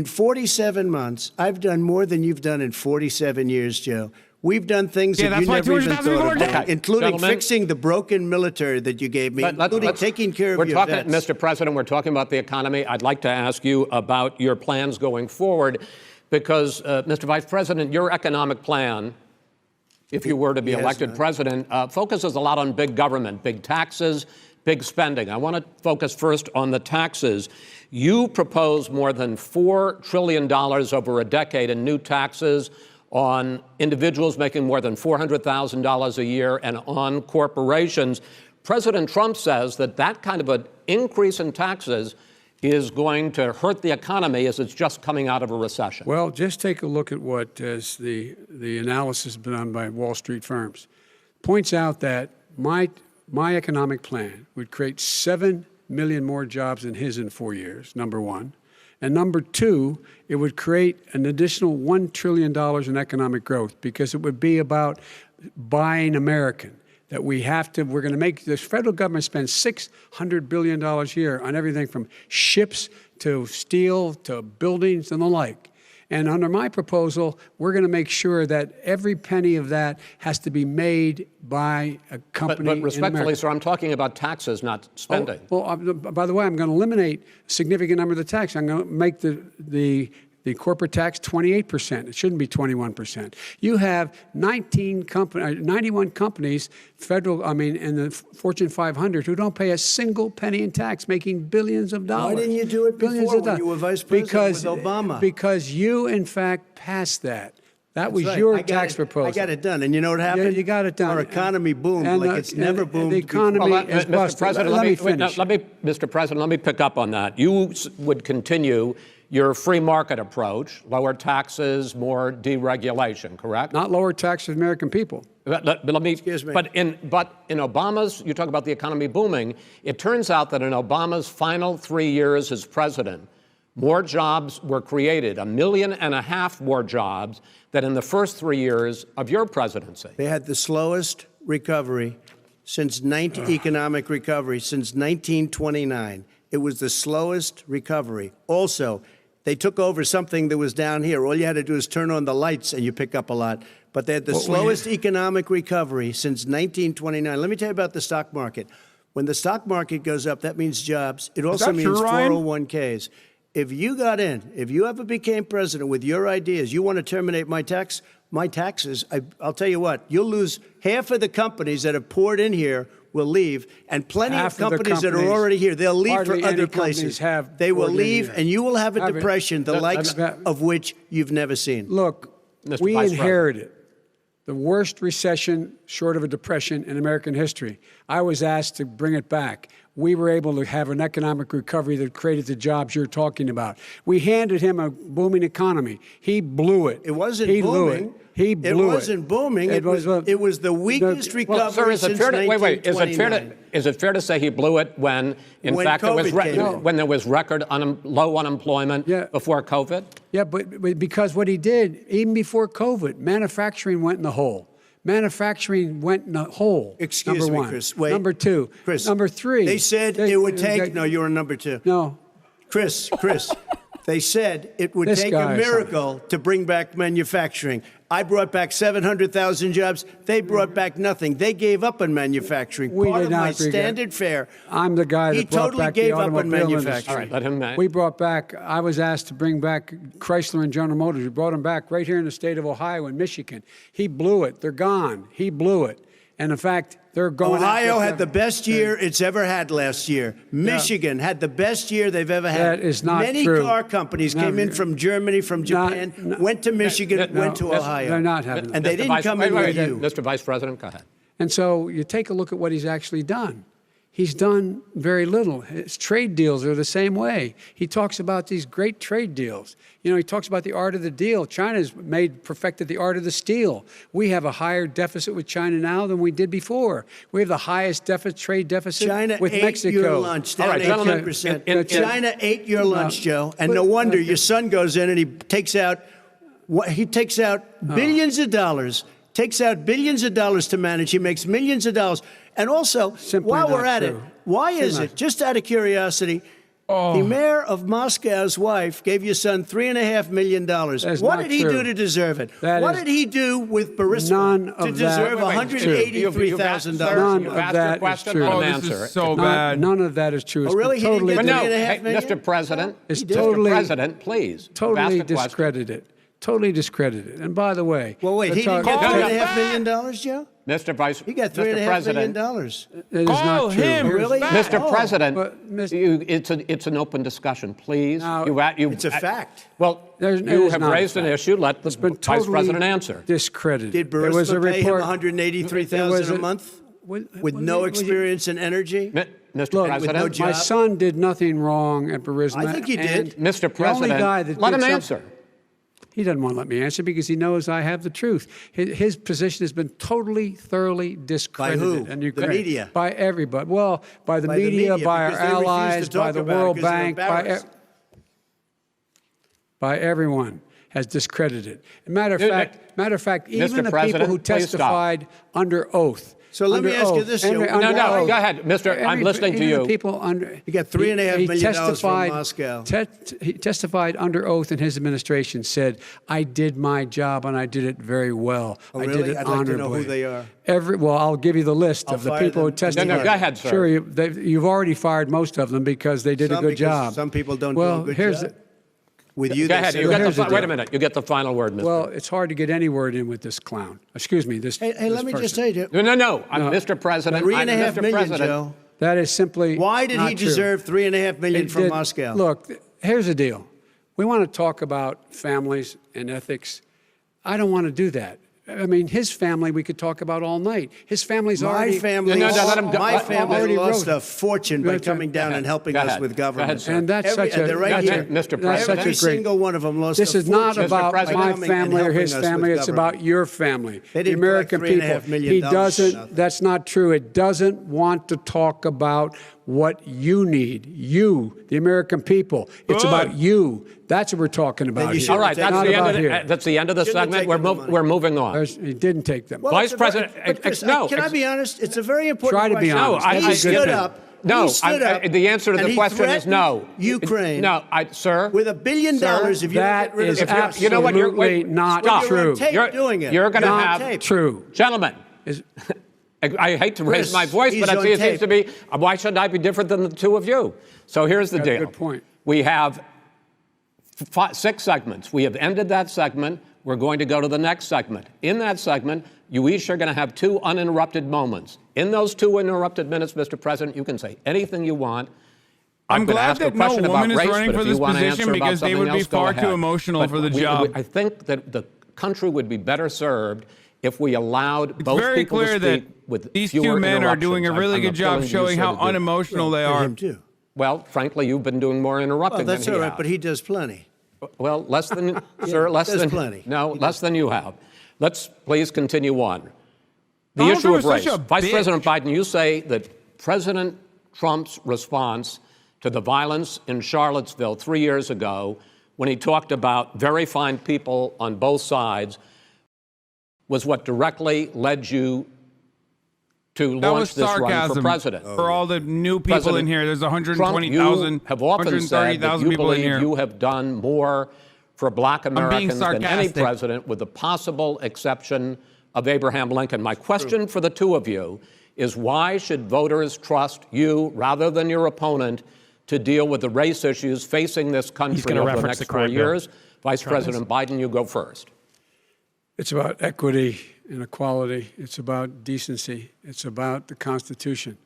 47 months. I've done more than you've done in 47 years, Joe. We've done things that you never even thought about, including fixing the broken military that you gave me, including taking care of your vets. Mr. President, we're talking about the economy. I'd like to ask you about your plans going forward because, Mr. Vice President, your economic plan, if you were to be elected president, focuses a lot on big government, big taxes, big spending. I want to focus first on the taxes. You propose more than $4 trillion over a decade in new taxes on individuals making more than $400,000 a year and on corporations. President Trump says that that kind of an increase in taxes is going to hurt the economy as it's just coming out of a recession. Well, just take a look at what the analysis done by Wall Street firms. Points out that my economic plan would create 7 million more jobs than his in 4 years, number one. And number two, it would create an additional $1 trillion in economic growth because it would be about buying American. That we're going to make, the federal government spend $600 billion a year on everything from ships to steel to buildings and the like. And under my proposal, we're going to make sure that every penny of that has to be made by a company. But respectfully, sir, I'm talking about taxes, not spending. By the way, I'm going to eliminate a significant number of the tax. I'm going to make the corporate tax 28%. It shouldn't be 21%. You have 91 companies, in the Fortune 500 who don't pay a single penny in tax, making billions of dollars. Why didn't you do it before when you were vice president with Obama? Because you, in fact, passed that. That was your tax proposal. I got it done. And you know what happened? Yeah, you got it done. Our economy boomed like it's never boomed The economy is busted. Let me finish. Mr. President, let me pick up on that. You would continue your free market approach, lower taxes, more deregulation, correct? Not lower taxes for the American people. But let me. Excuse me. But in Obama's, you talk about the economy booming. It turns out that in Obama's final 3 years as president, more jobs were created, 1.5 million more jobs than in the first 3 years of your presidency. They had the slowest recovery economic recovery since 1929. It was the slowest recovery. Also, they took over something that was down here. All you had to do is turn on the lights and you pick up a lot. But they had the slowest economic recovery since 1929. Let me tell you about the stock market. When the stock market goes up, that means jobs. It also means 401ks. If you got in, if you ever became president with your ideas, you want to terminate my taxes, I'll tell you what, you'll lose half of the companies that have poured in here will leave, and plenty of companies that are already here, they'll leave for other places. They will leave, and you will have a depression, the likes of which you've never seen. Look, we inherited the worst recession short of a depression in American history. I was asked to bring it back. We were able to have an economic recovery that created the jobs you're talking about. We handed him a booming economy. He blew it. It wasn't booming. Blew it. It wasn't booming. It was the weakest recovery since 1929. Is it fair to say he blew it when fact, there was record low unemployment before COVID? Yeah, but because what he did, even before COVID, manufacturing went in the hole. Manufacturing went in a hole. Excuse number me, one. Chris. Wait. Number two. Chris. Number three. They said it would take. No, you're on number 2. No. Chris. They said it would This take guy a is miracle to bring back manufacturing. I brought back 700,000 jobs. They brought back nothing. They gave up on manufacturing. We Part did of not my agree. standard fare. I'm the guy that He brought totally back gave the up on automobile manufacturing. industry. All right, let him. We brought back, I was asked to bring back Chrysler and General Motors. We brought them back right here in the state of Ohio and Michigan. He blew it. They're gone. He blew it. And in fact, they're going Ohio after had the best year it's ever had last year. Michigan had the best year they've ever had. That is not Many true. car companies No, came in from Germany, from Japan, went to Michigan, went to Ohio. They're not having And they didn't come in with you. Mr. Vice President, go ahead. And so you take a look at what he's actually done. He's done very little. His trade deals are the same way. He talks about these great trade deals. You know, he talks about the art of the deal. China's perfected the art of the steal. We have a higher deficit with China now than we did before. We have the highest trade deficit China with ate Mexico. your lunch, down All right, gentlemen, 18%. China ate your lunch, Joe. And no wonder your son goes in and he takes out billions of dollars. Takes out billions of dollars to manage. He makes millions of dollars. And also, Simply while not we're at it, true. why is it, just out of curiosity, the mayor of Moscow's wife gave your son $3.5 million. That's What not did he true. do to deserve it? That What is did he do with Burisma none to of that- deserve Wait, $183,000? None You've of asked that your is question, true. let him Oh, this answer. is so None- bad. None of that is true. It's Oh, really? been He didn't totally, get But no, $3.5 hey, million? Mr. President, It's Mr. totally- President, please. You've totally asked a question. discredited. Totally discredited. And by the way, Well, wait, he didn't get Call him $3.5 million, Joe? Mr. Vice, He got Mr. $3.5 President, million. it is Call not true. him. Really? Back. Mr. Oh. President, But, Mr. it's an open discussion, please. Now, It's a fact. Well, It you is have not a raised an fact. issue. Let the It's been Vice totally President answer. discredited. Did There was a Burisma pay him report. $183,000 a month with no experience in energy? Mr. Look, President, no job. My son did nothing wrong at Burisma. I think he did. and Mr. the only President, guy that let did him something- answer. He doesn't want to let me answer because he knows I have the truth. His position has been totally, thoroughly discredited. who? And The media? By everybody. Well, by the By the media, media, by our because they refuse to allies, talk by the about it World because they're Bank, embarrassed. by everyone has discredited. Matter of fact, Mr. even the people President, who please stop. testified under oath. So let me under ask you oath, this, under- Joe. under No, oath. go ahead, Mr. I'm listening to even you. The people under, He got $3.5 he million from testified- Moscow. He testified under oath in his administration, said, I did my job and I did it very well. Oh, I really? did it I'd like to know honorably. who they are. Well, I'll give you the list I'll of the fire people who them. testified. No, go ahead, sir. Sure, you've already fired most of them because they did a Some, good because job. some people don't well, do a good here's job. With you, Go they ahead. say- You get here's the wait a deal. minute. You get the final word, Mr. Well, it's hard to get any word in with this clown. Excuse me, this. Hey, this let me just person. say, Joe. No. I'm Mr. President. I'm $3.5 Mr. million, President. Joe. That is simply Why did not he true. deserve $3.5 million It from did- Moscow? Look, here's the deal. We want to talk about families and ethics. I don't want to do that. I mean, his family we could talk about all night. His family's My already... family, No, let him go. my Let- family already lost wrote. a fortune by Go coming down and helping Go us ahead. with Go ahead, government. sir. And that's such a... they're right That's here. it, Mr. That's President. such Every a great... single one of them lost This a is not fortune about President. my coming and family or helping his us with family. It's government. about your family, They the didn't American collect people. $3.5 million He for doesn't... nothing. That's not true. It doesn't want to talk about what you need. You, the American people. It's Good. about you. That's what we're talking about you here. should All right, Take that's Not the, about end here. of the, that's the end of the Shouldn't have segment. taken the money. We're moving on. He didn't take them. Well, Vice it's a very- President, but Chris, no, can I be honest? It's a very important Try to be question. honest. No, That's I a He good stood thing. up. No, he stood up. the answer to and the he question is no. threatened Ukraine. No, sir. With $1 billion, if you don't that get rid of is the absolutely you know what, you're- not stop. You're on true. tape doing it. You're going to You're on have tape. True. Gentlemen. Is- I hate to raise Chris, my voice, he's but on it seems tape. to be, why should I be different than the two of you? So here's the Got a deal. good point. We have 6 segments. We have ended that segment. We're going to go to the next segment. In that segment, you each are going to have 2 uninterrupted moments. In those 2 uninterrupted minutes, Mr. President, you can say anything you want. I'm gonna glad ask a that no question about woman is race, running but for if you this wanna position answer about because they something would be else, go far too ahead. emotional But for the job. I think that the country would be better served if we allowed both very people clear to that speak with these fewer two men are doing a interruptions. really I'm good job appealing to you, showing sir, how to do that. unemotional they For are. him, too. Well, frankly, you've been doing more interrupting Well, that's than all he right, has. but he does plenty. Well, less than, sir, less there's than, plenty. no, less than you have. Let's please continue on. The Donald issue Trump of is such race. a Vice bitch. President Biden, you say that President Trump's response to the violence in Charlottesville 3 years ago, when he talked about very fine people on both sides, was what directly led you to That was launch this run for sarcasm. president. For all the new people President in here, there's Trump, 120,000, you have often said that 130,000 you people in believe here. you have done more for black Americans than any sarcastic. president, with the possible exception of Abraham Lincoln. My question for the two of you is, why should voters trust you rather than your opponent to deal with the race issues facing this country over the next 4 years? Vice President Biden, you go first. It's about equity and equality. It's about decency. It's about the Constitution.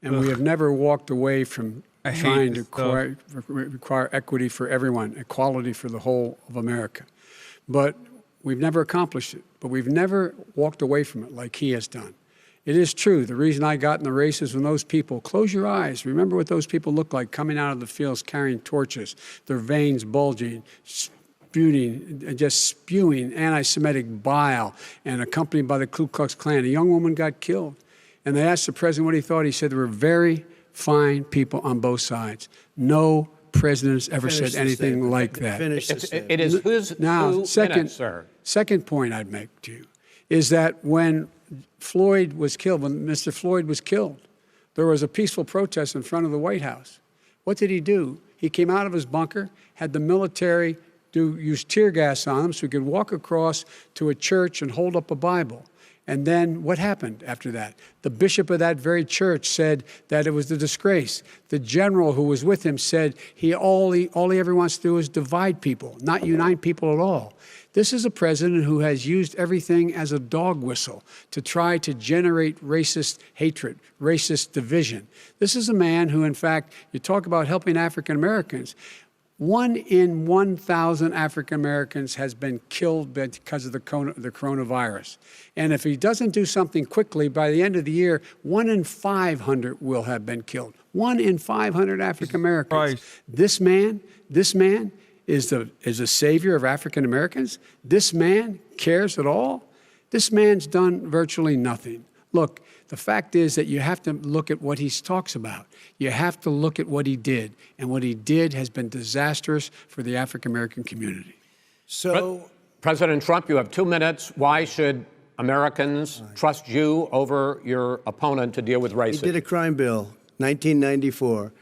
And we have never walked away from trying to require equity for everyone, equality for the whole of America. But we've never accomplished it. But we've never walked away from it like he has done. It is true. The reason I got in the race is when those people, close your eyes, remember what those people look like coming out of the fields carrying torches, their veins bulging, just spewing anti-Semitic bile, and accompanied by the Ku Klux Klan. A young woman got killed. And they asked the president what he thought. He said there were very fine people on both sides. No president has ever said anything like that. It is whose now, minutes, sir. Second point I'd make to you is that when Floyd was killed, when Mr. Floyd was killed, there was a peaceful protest in front of the White House. What did he do? He came out of his bunker, had the military use tear gas on him so he could walk across to a church and hold up a Bible. And then what happened after that? The bishop of that very church said that it was a disgrace. The general who was with him said all he ever wants to do is divide people, not unite people at all. This is a president who has used everything as a dog whistle to try to generate racist hatred, racist division. This is a man who, in fact, you talk about helping African Americans. 1 in 1,000 African Americans has been killed because of the coronavirus. And if he doesn't do something quickly, by the end of the year, 1 in 500 will have been killed. 1 in 500 African Americans. Right. This man is a savior of African Americans. This man cares at all. This man's done virtually nothing. Look, the fact is that you have to look at what he talks about. You have to look at what he did. And what he did has been disastrous for the African-American community. So, President Trump, you have 2 minutes. Why should Americans trust you over your opponent to deal with racism? he did a crime bill, 1994,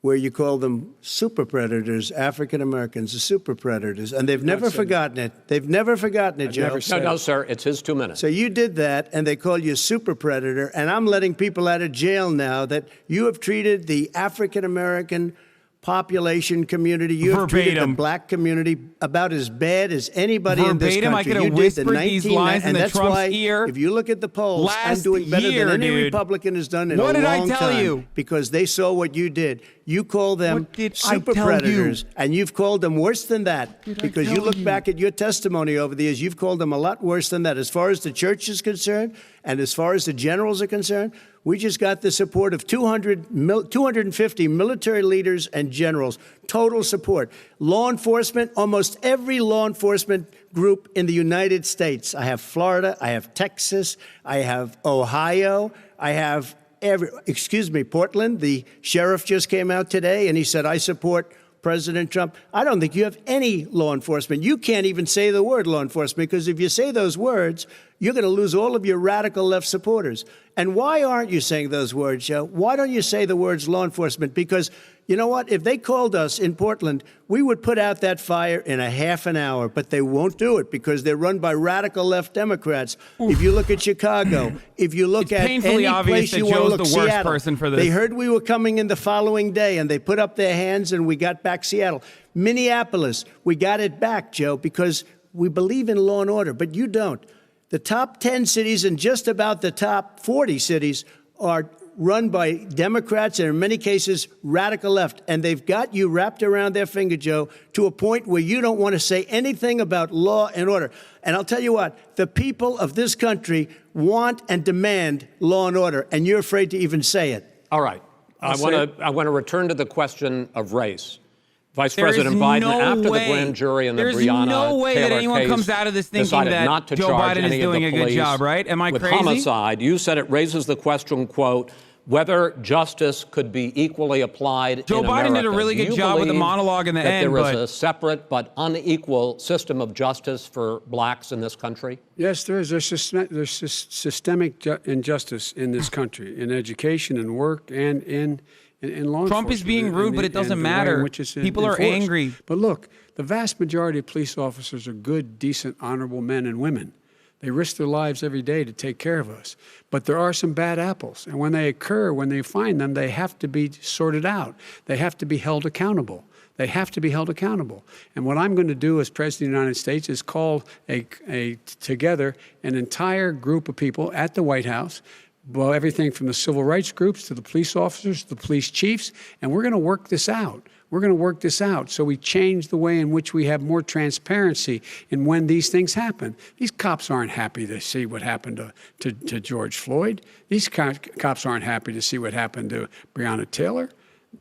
where you call them super predators, African Americans, the super predators, and they've never forgotten it. They've never forgotten it, Joe. No, sir, it's his 2 minutes. So you did that, and they call you a super predator, and I'm letting people out of jail now that you have treated the African American population community, you have treated the black community about as bad as anybody in this country. I could have you did whispered the these lines in and Trump's why, ear. if you look at the polls, I'm doing better than any Republican has done in a long time. What did I tell you? Because they saw what you did. You call them What did super I tell predators, you? and you've called them worse than that. Because you tell look you? back at your testimony over the years, you've called them a lot worse than that. As far as the church is concerned, and as far as the generals are concerned, we just got the support of 250 military leaders and generals, total support. Law enforcement, almost every law enforcement group in the United States. I have Florida, I have Texas, I have Ohio, I have Portland. The sheriff just came out today and he said, I support President Trump. I don't think you have any law enforcement. You can't even say the word law enforcement, because if you say those words, you're going to lose all of your radical left supporters. And why aren't you saying those words, Joe? Why don't you say the words law enforcement? Because you know what? If they called us in Portland, we would put out that fire in a half an hour, but they won't do it because they're run by radical left Democrats. If you look at Chicago, if you look at any place you want to look, Seattle, person for this. They heard we were coming in the following day and they put up their hands and we got back Seattle. Minneapolis, we got it back, Joe, because we believe in law and order, but you don't. The top 10 cities and just about the top 40 cities are run by Democrats and in many cases radical left. And they've got you wrapped around their finger, Joe, to a point where you don't want to say anything about law and order. And I'll tell you what, the people of this country want and demand law and order, and you're afraid to even say it. All right. I want to return to the question of race. Vice President Biden, after the grand jury in the Breonna Taylor case, no way that anyone comes out of this thinking that not to Joe charge Biden is any doing of a the good job, right? Am I with crazy? homicide. You said it raises the question, quote, whether justice could be equally applied Joe in Biden America. did a really Do good you job with the believe monologue in the that end, there is but a separate but unequal system of justice for blacks in this country? Yes, there is. There's systemic injustice in this country, in education and work and in law enforcement. Trump is being rude, but it doesn't matter. People are angry. But look, the vast majority of police officers are good, decent, honorable men and women. They risk their lives every day to take care of us. But there are some bad apples. And when they occur, when they find them, they have to be sorted out. They have to be held accountable. They have to be held accountable. And what I'm going to do as President of the United States is call together an entire group of people at the White House, well, everything from the civil rights groups to the police officers, to the police chiefs, and we're going to work this out. We're going to work this out so we change the way in which we have more transparency in when these things happen. These cops aren't happy to see what happened to George Floyd. These cops aren't happy to see what happened to Breonna Taylor.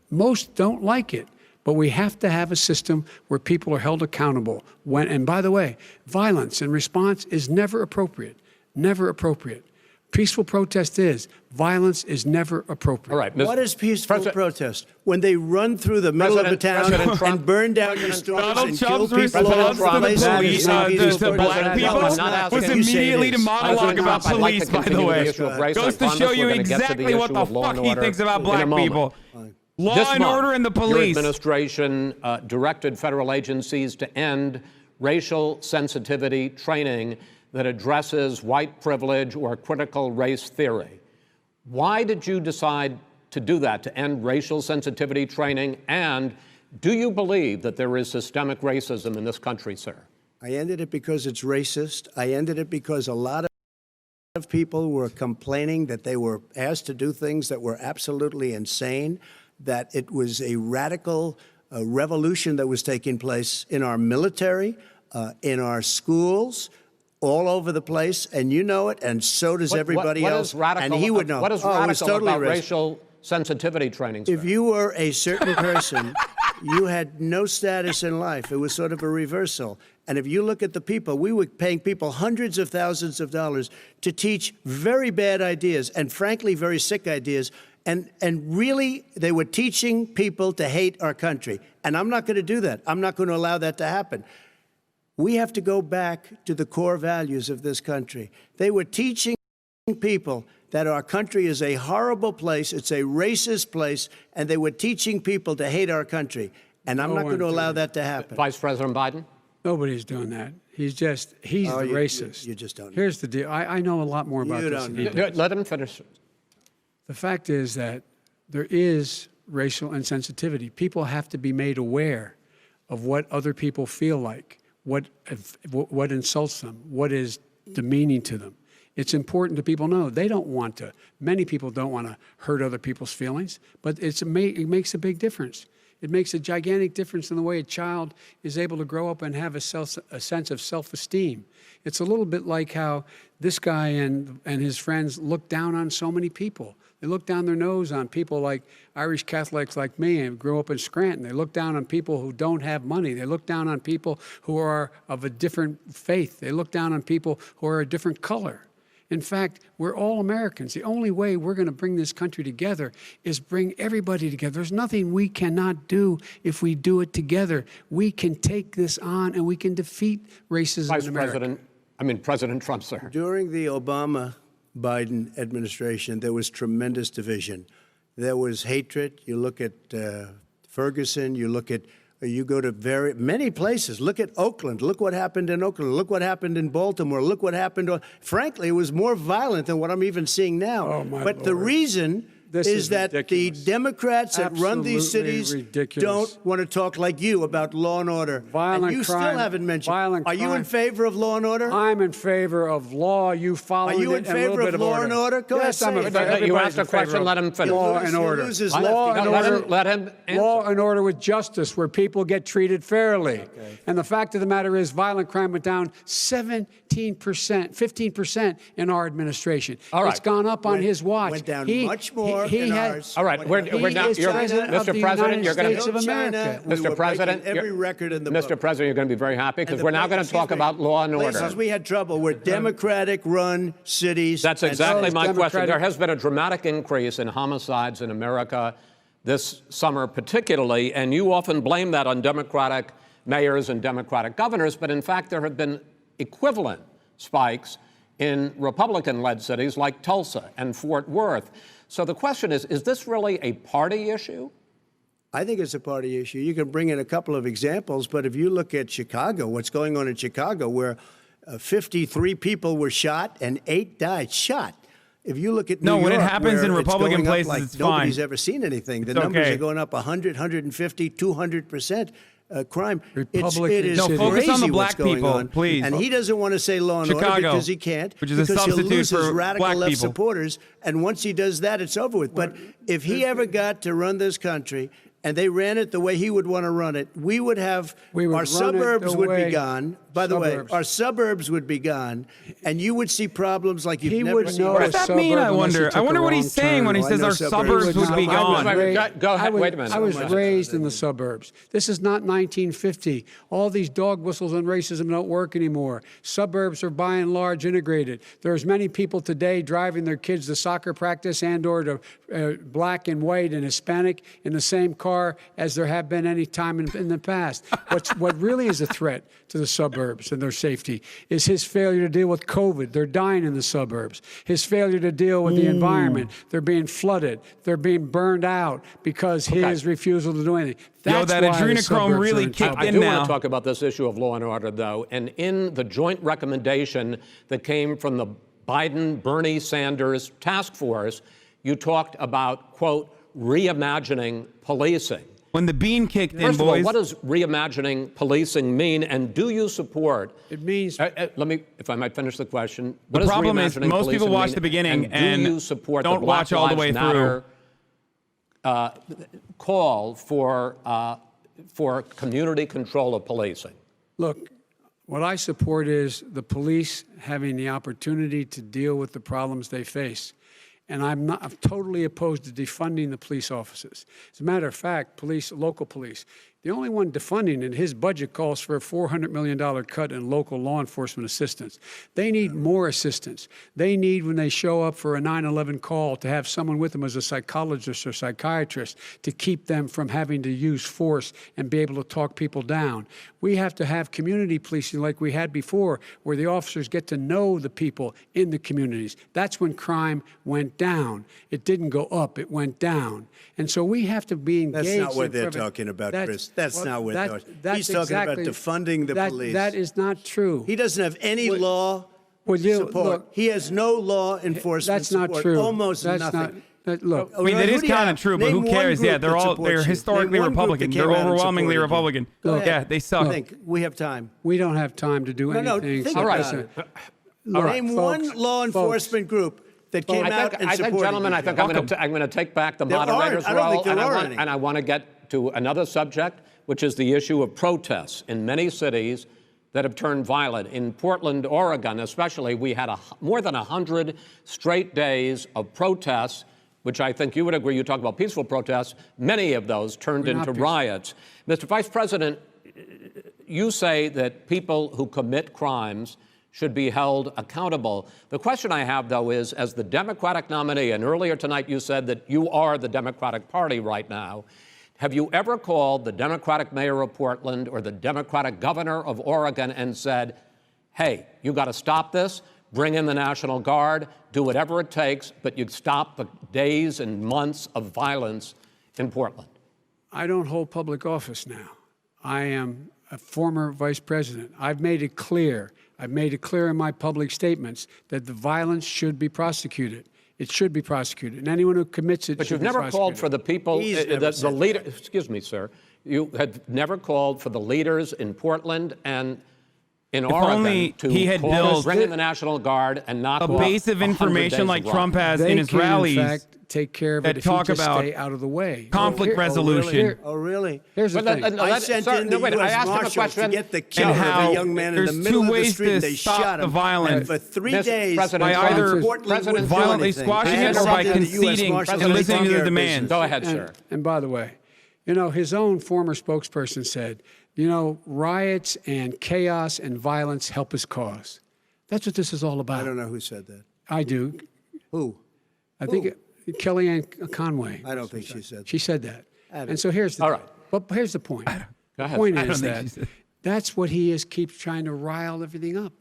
Most don't like it. But we have to have a system where people are held accountable. And by the way, violence in response is never appropriate. Never appropriate. Peaceful protest is. Violence is never appropriate. All right. What is peaceful protest? When they run through the middle of a town and burn down your stores and kill Trump's people all response over the place? to black people was immediately to monologue about police, by the way. Goes to show you exactly what the fuck he thinks about black people. Law and order and the police. Your administration directed federal agencies to end racial sensitivity training that addresses white privilege or critical race theory. Why did you decide to do that, to end racial sensitivity training? And do you believe that there is systemic racism in this country, sir? I ended it because it's racist. I ended it because a lot of people were complaining that they were asked to do things that were absolutely insane, that it was a radical revolution that was taking place in our military, in our schools, all over the place, and you know it, and so does everybody else. Radical, and he would know. What is radical totally about racial sensitivity training, sir? If you were a certain person, you had no status in life. It was sort of a reversal. And if you look at the people, we were paying people hundreds of thousands of dollars to teach very bad ideas, and frankly, very sick ideas. And really, they were teaching people to hate our country. And I'm not going to do that. I'm not going to allow that to happen. We have to go back to the core values of this country. They were teaching people that our country is a horrible place, it's a racist place, and they were teaching people to hate our country. And I'm not going to allow that to happen. Vice President Biden? Nobody's doing that. He's the racist. You just don't know. Here's the deal. I know a lot more about this than he does. Let him finish. The fact is that there is racial insensitivity. People have to be made aware of what other people feel like, what insults them, what is demeaning to them. It's important to people know. They don't want to. Many people don't want to hurt other people's feelings, but it makes a big difference. It makes a gigantic difference in the way a child is able to grow up and have a sense of self-esteem. It's a little bit like how this guy and his friends look down on so many people. They look down their nose on people like Irish Catholics like me and grew up in Scranton. They look down on people who don't have money. They look down on people who are of a different faith. They look down on people who are a different color. In fact, we're all Americans. The only way we're going to bring this country together is bring everybody together. There's nothing we cannot do if we do it together. We can take this on and we can defeat racism in America. President Trump, sir. During the Obama-Biden administration, there was tremendous division. There was hatred. You look at Ferguson, you go to many places. Look at Oakland. Look what happened in Oakland. Look what happened in Baltimore. Look what happened. Frankly, it was more violent than what I'm even seeing now. Oh, my but Lord. The reason is that ridiculous. the Democrats that run these Absolutely cities ridiculous. don't want to talk like you about law and order. Violent and you crime, still haven't mentioned. violent Are you in crime. favor of law and order? I'm in favor of law. You follow it. Are you in favor of law and order? Go ahead, Yes, I'm say in it. favor. You asked a question, let him finish. Law and order. He loses Law left. and order. Let him answer. Law and order with justice, where people get treated fairly. Okay. And the fact of the matter is, violent crime went down 15% in our administration. All right. It's gone up on his watch. Went down much more and ours. All right, we're now. Mr. President, you're going to. Mr. President, every record in the book. Mr. President, you're going to be very happy because we're now going to talk about law and order. Places we had trouble were Democratic-run cities. That's exactly my question. There has been a dramatic increase in homicides in America this summer, particularly, and you often blame that on Democratic mayors and Democratic governors, but in fact, there have been equivalent spikes in Republican-led cities like Tulsa and Fort Worth. So the question is this really a party issue? I think it's a party issue. You can bring in a couple of examples, but if you look at Chicago, what's going on in Chicago, where 53 people were shot and 8 died, shot. If you look at New York, when it happens in where Republican it's going places, up like it's fine. Nobody's ever seen anything. The numbers are going up 100, 150, 200%. Crime. It is focus on the black people, on. Please. And he doesn't want to say law and order because he can't, which is a because he'll substitute lose his for radical black left people. supporters. And once he does that, it's over with. But if he ever got to run this country and they ran it the way he would want to run it, we would have our suburbs would be gone. By the way, our suburbs would be gone, and you would see problems like you've never seen. What does that mean, I wonder? I wonder what he's saying when he says our suburbs would be gone. Go ahead, wait a minute. I was raised in the suburbs. This is not 1950. All these dog whistles on racism don't work anymore. Suburbs are by and large integrated. There's many people today driving their kids to soccer practice and or to black and white and Hispanic in the same car as there have been any time in the past. What really is a threat to the suburbs and their safety is his failure to deal with COVID. They're dying in the suburbs. His failure to deal with the environment. They're being flooded. They're being burned out because his refusal to do anything. That's that adrenochrome really kicked in now. I do want to talk about this issue of law and order, though. And in the joint recommendation that came from the Biden-Bernie Sanders task force, you talked about, quote, reimagining policing. When the bean kicked in, First of boys. all, what does reimagining policing mean, and do you support? It means. Let me, if I might finish the question. The problem is most people watch the beginning and do you support don't the watch all the way through. Call for community control of policing? Look, what I support is the police having the opportunity to deal with the problems they face. And I'm totally opposed to defunding the police offices. As a matter of fact, local police, the only one defunding it, his budget calls for a $400 million cut in local law enforcement assistance. They need more assistance. They need, when they show up for a 9/11 call, to have someone with them as a psychologist or psychiatrist to keep them from having to use force and be able to talk people down. We have to have community policing like we had before, where the officers get to know the people in the communities. That's when crime went down. It didn't go up, it went down. And so we have to be engaged. That's not what they're talking about, Chris. That's not what they're talking about. He's talking about defunding the police. That is not true. He doesn't have any law support. Look, he has no law enforcement support. That's not true. Almost nothing. Look, I mean, that is kind of true, but who cares? Yeah, they're historically Republican. They're overwhelmingly Republican. Yeah, they suck. I think we have time. We don't have time to do anything. Think about it. Name one law enforcement group that came out and supported. Gentlemen, I think I'm going to take back the moderator's role, and I want to get to another subject, which is the issue of protests in many cities that have turned violent. In Portland, Oregon, especially, we had more than 100 straight days of protests, which I think you would agree. You talk about peaceful protests. Many of those turned into riots. Mr. Vice President, you say that people who commit crimes should be held accountable. The question I have, though, is, as the Democratic nominee, and earlier tonight you said that you are the Democratic Party right now, have you ever called the Democratic mayor of Portland or the Democratic governor of Oregon and said, hey, you got to stop this, bring in the National Guard, do whatever it takes, but you stop the days and months of violence in Portland? I don't hold public office now. I am a former vice president. I've made it clear in my public statements that the violence should be prosecuted. It should be prosecuted, and anyone who commits it. But you've never called for the people, the leader. Excuse me, sir. You had never called for the leaders in Portland and in If Oregon only to he had built bring in the National Guard and knock a off base of 100 information days like of Trump run. has They in his can, rallies in fact, take care of that it if talk you just about stay out of the way. conflict resolution. Oh, really? Here's the thing. I sent in the U.S. Marshals to get the killer of how a young man in the there's middle two of the ways street. to They stop shot the him. violence. And for 3 Mr. days, President by either Portland wouldn't do violently anything. squashing I it or sent by in the US conceding Marshals and to listening take to care the of demands. business. Go ahead, sir. And by the way, you know, his own former spokesperson said, you know, riots and chaos and violence help his cause. That's what this is all about. I don't know who said that. I do. Who? I think Kellyanne Conway. I don't think she said that. She said that. I don't- And so here's the All right. But here's the point. Go The ahead. point I don't is think that she said- that's what he keeps trying to rile everything up.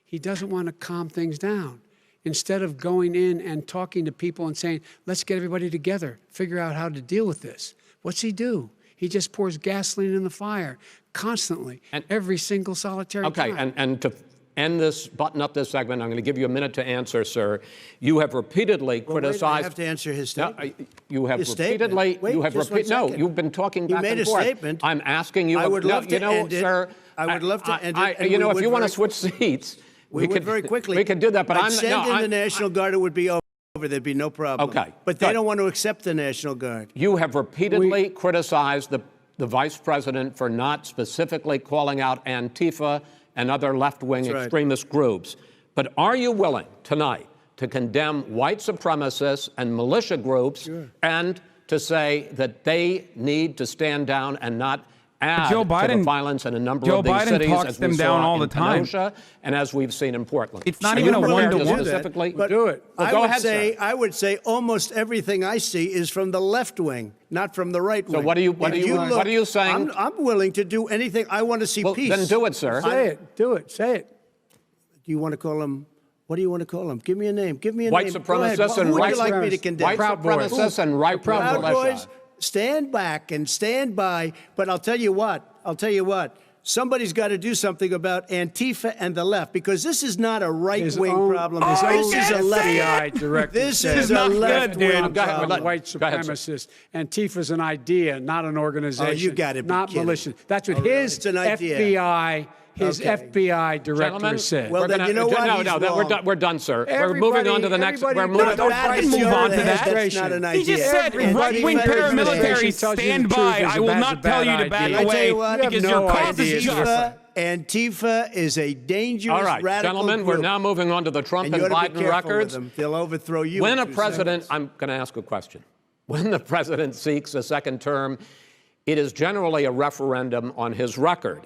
He doesn't want to calm things down. Instead of going in and talking to people and saying, let's get everybody together, figure out how to deal with this. What's he do? He just pours gasoline in the fire constantly, every single solitary Okay, time. and to end this, button up this segment, I'm going to give you a minute to answer, sir. You have repeatedly Well, wait, criticized. I have to answer his No, statement. you have His repeatedly. statement. Wait, you have just one No, second. you've been talking You back made and a forth. statement. I'm asking you. I would love to you know, end it. sir. I would love to end it, and You we know, if would you want to very- switch seats, We would could very quickly. We could do that, but I'd I'm send in the National Guard. It would be over. There'd be no problem. Okay, But they good. don't want to accept the National Guard. You have repeatedly criticized the vice president for not specifically calling out Antifa and other left-wing That's right. extremist groups. But are you willing tonight to condemn white supremacists and militia groups and to say that they need to stand down and not add Joe to the Biden- violence in a number Joe of these Biden cities, talks as we them saw down all in the time. Kenosha and as we've seen in Portland? It's not Are even you a prepared to one-to-one. specifically But do it. Well, I go would ahead, say sir. I would say almost everything I see is from the left wing, not from the right wing. what are you saying? I'm willing to do anything. I want to see Well, peace. then do it, sir. Say it. Do it. Say it. Do you want to call him? What do you want to call him? Give me a name. Give me a White name. Go ahead. supremacists and Who would white you like me to condemn? White Proud Boys. supremacists and right Proud militia. Boys, stand back and stand by. But I'll tell you what. Somebody's got to do something about Antifa and the left, because this is not a right-wing problem. This is a FBI director. This said is a not good, left-wing dude. Go ahead, problem. white Go ahead, sir. supremacists. Antifa's an idea, not an organization. Oh, you gotta be not kidding. militia. That's what Oh, really? his It's an idea. His Okay. FBI director Gentlemen, said. Well, we're then gonna, you know what? No, He's no, wrong. we're done, sir. We're Everybody- moving on to the next. everybody- We're moving. No, That is move your on to that. That's not an He idea. just said right-wing paramilitary, stand by. I will not tell you to back I tell away you what, because you have your no cause idea. is just. Antifa is a dangerous All right, radical gentlemen, group. we're now moving on to the Trump And and you ought to be Biden careful with records. them. They'll overthrow you. When in a 2 president, seconds. I'm going to ask a question. When the president seeks a second term, it is generally a referendum on his record.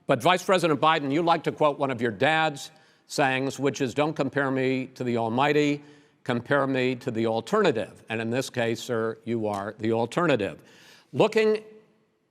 But Vice President Biden, you like to quote one of your dad's sayings, which is, don't compare me to the Almighty, compare me to the alternative. And in this case, sir, you are the alternative. Looking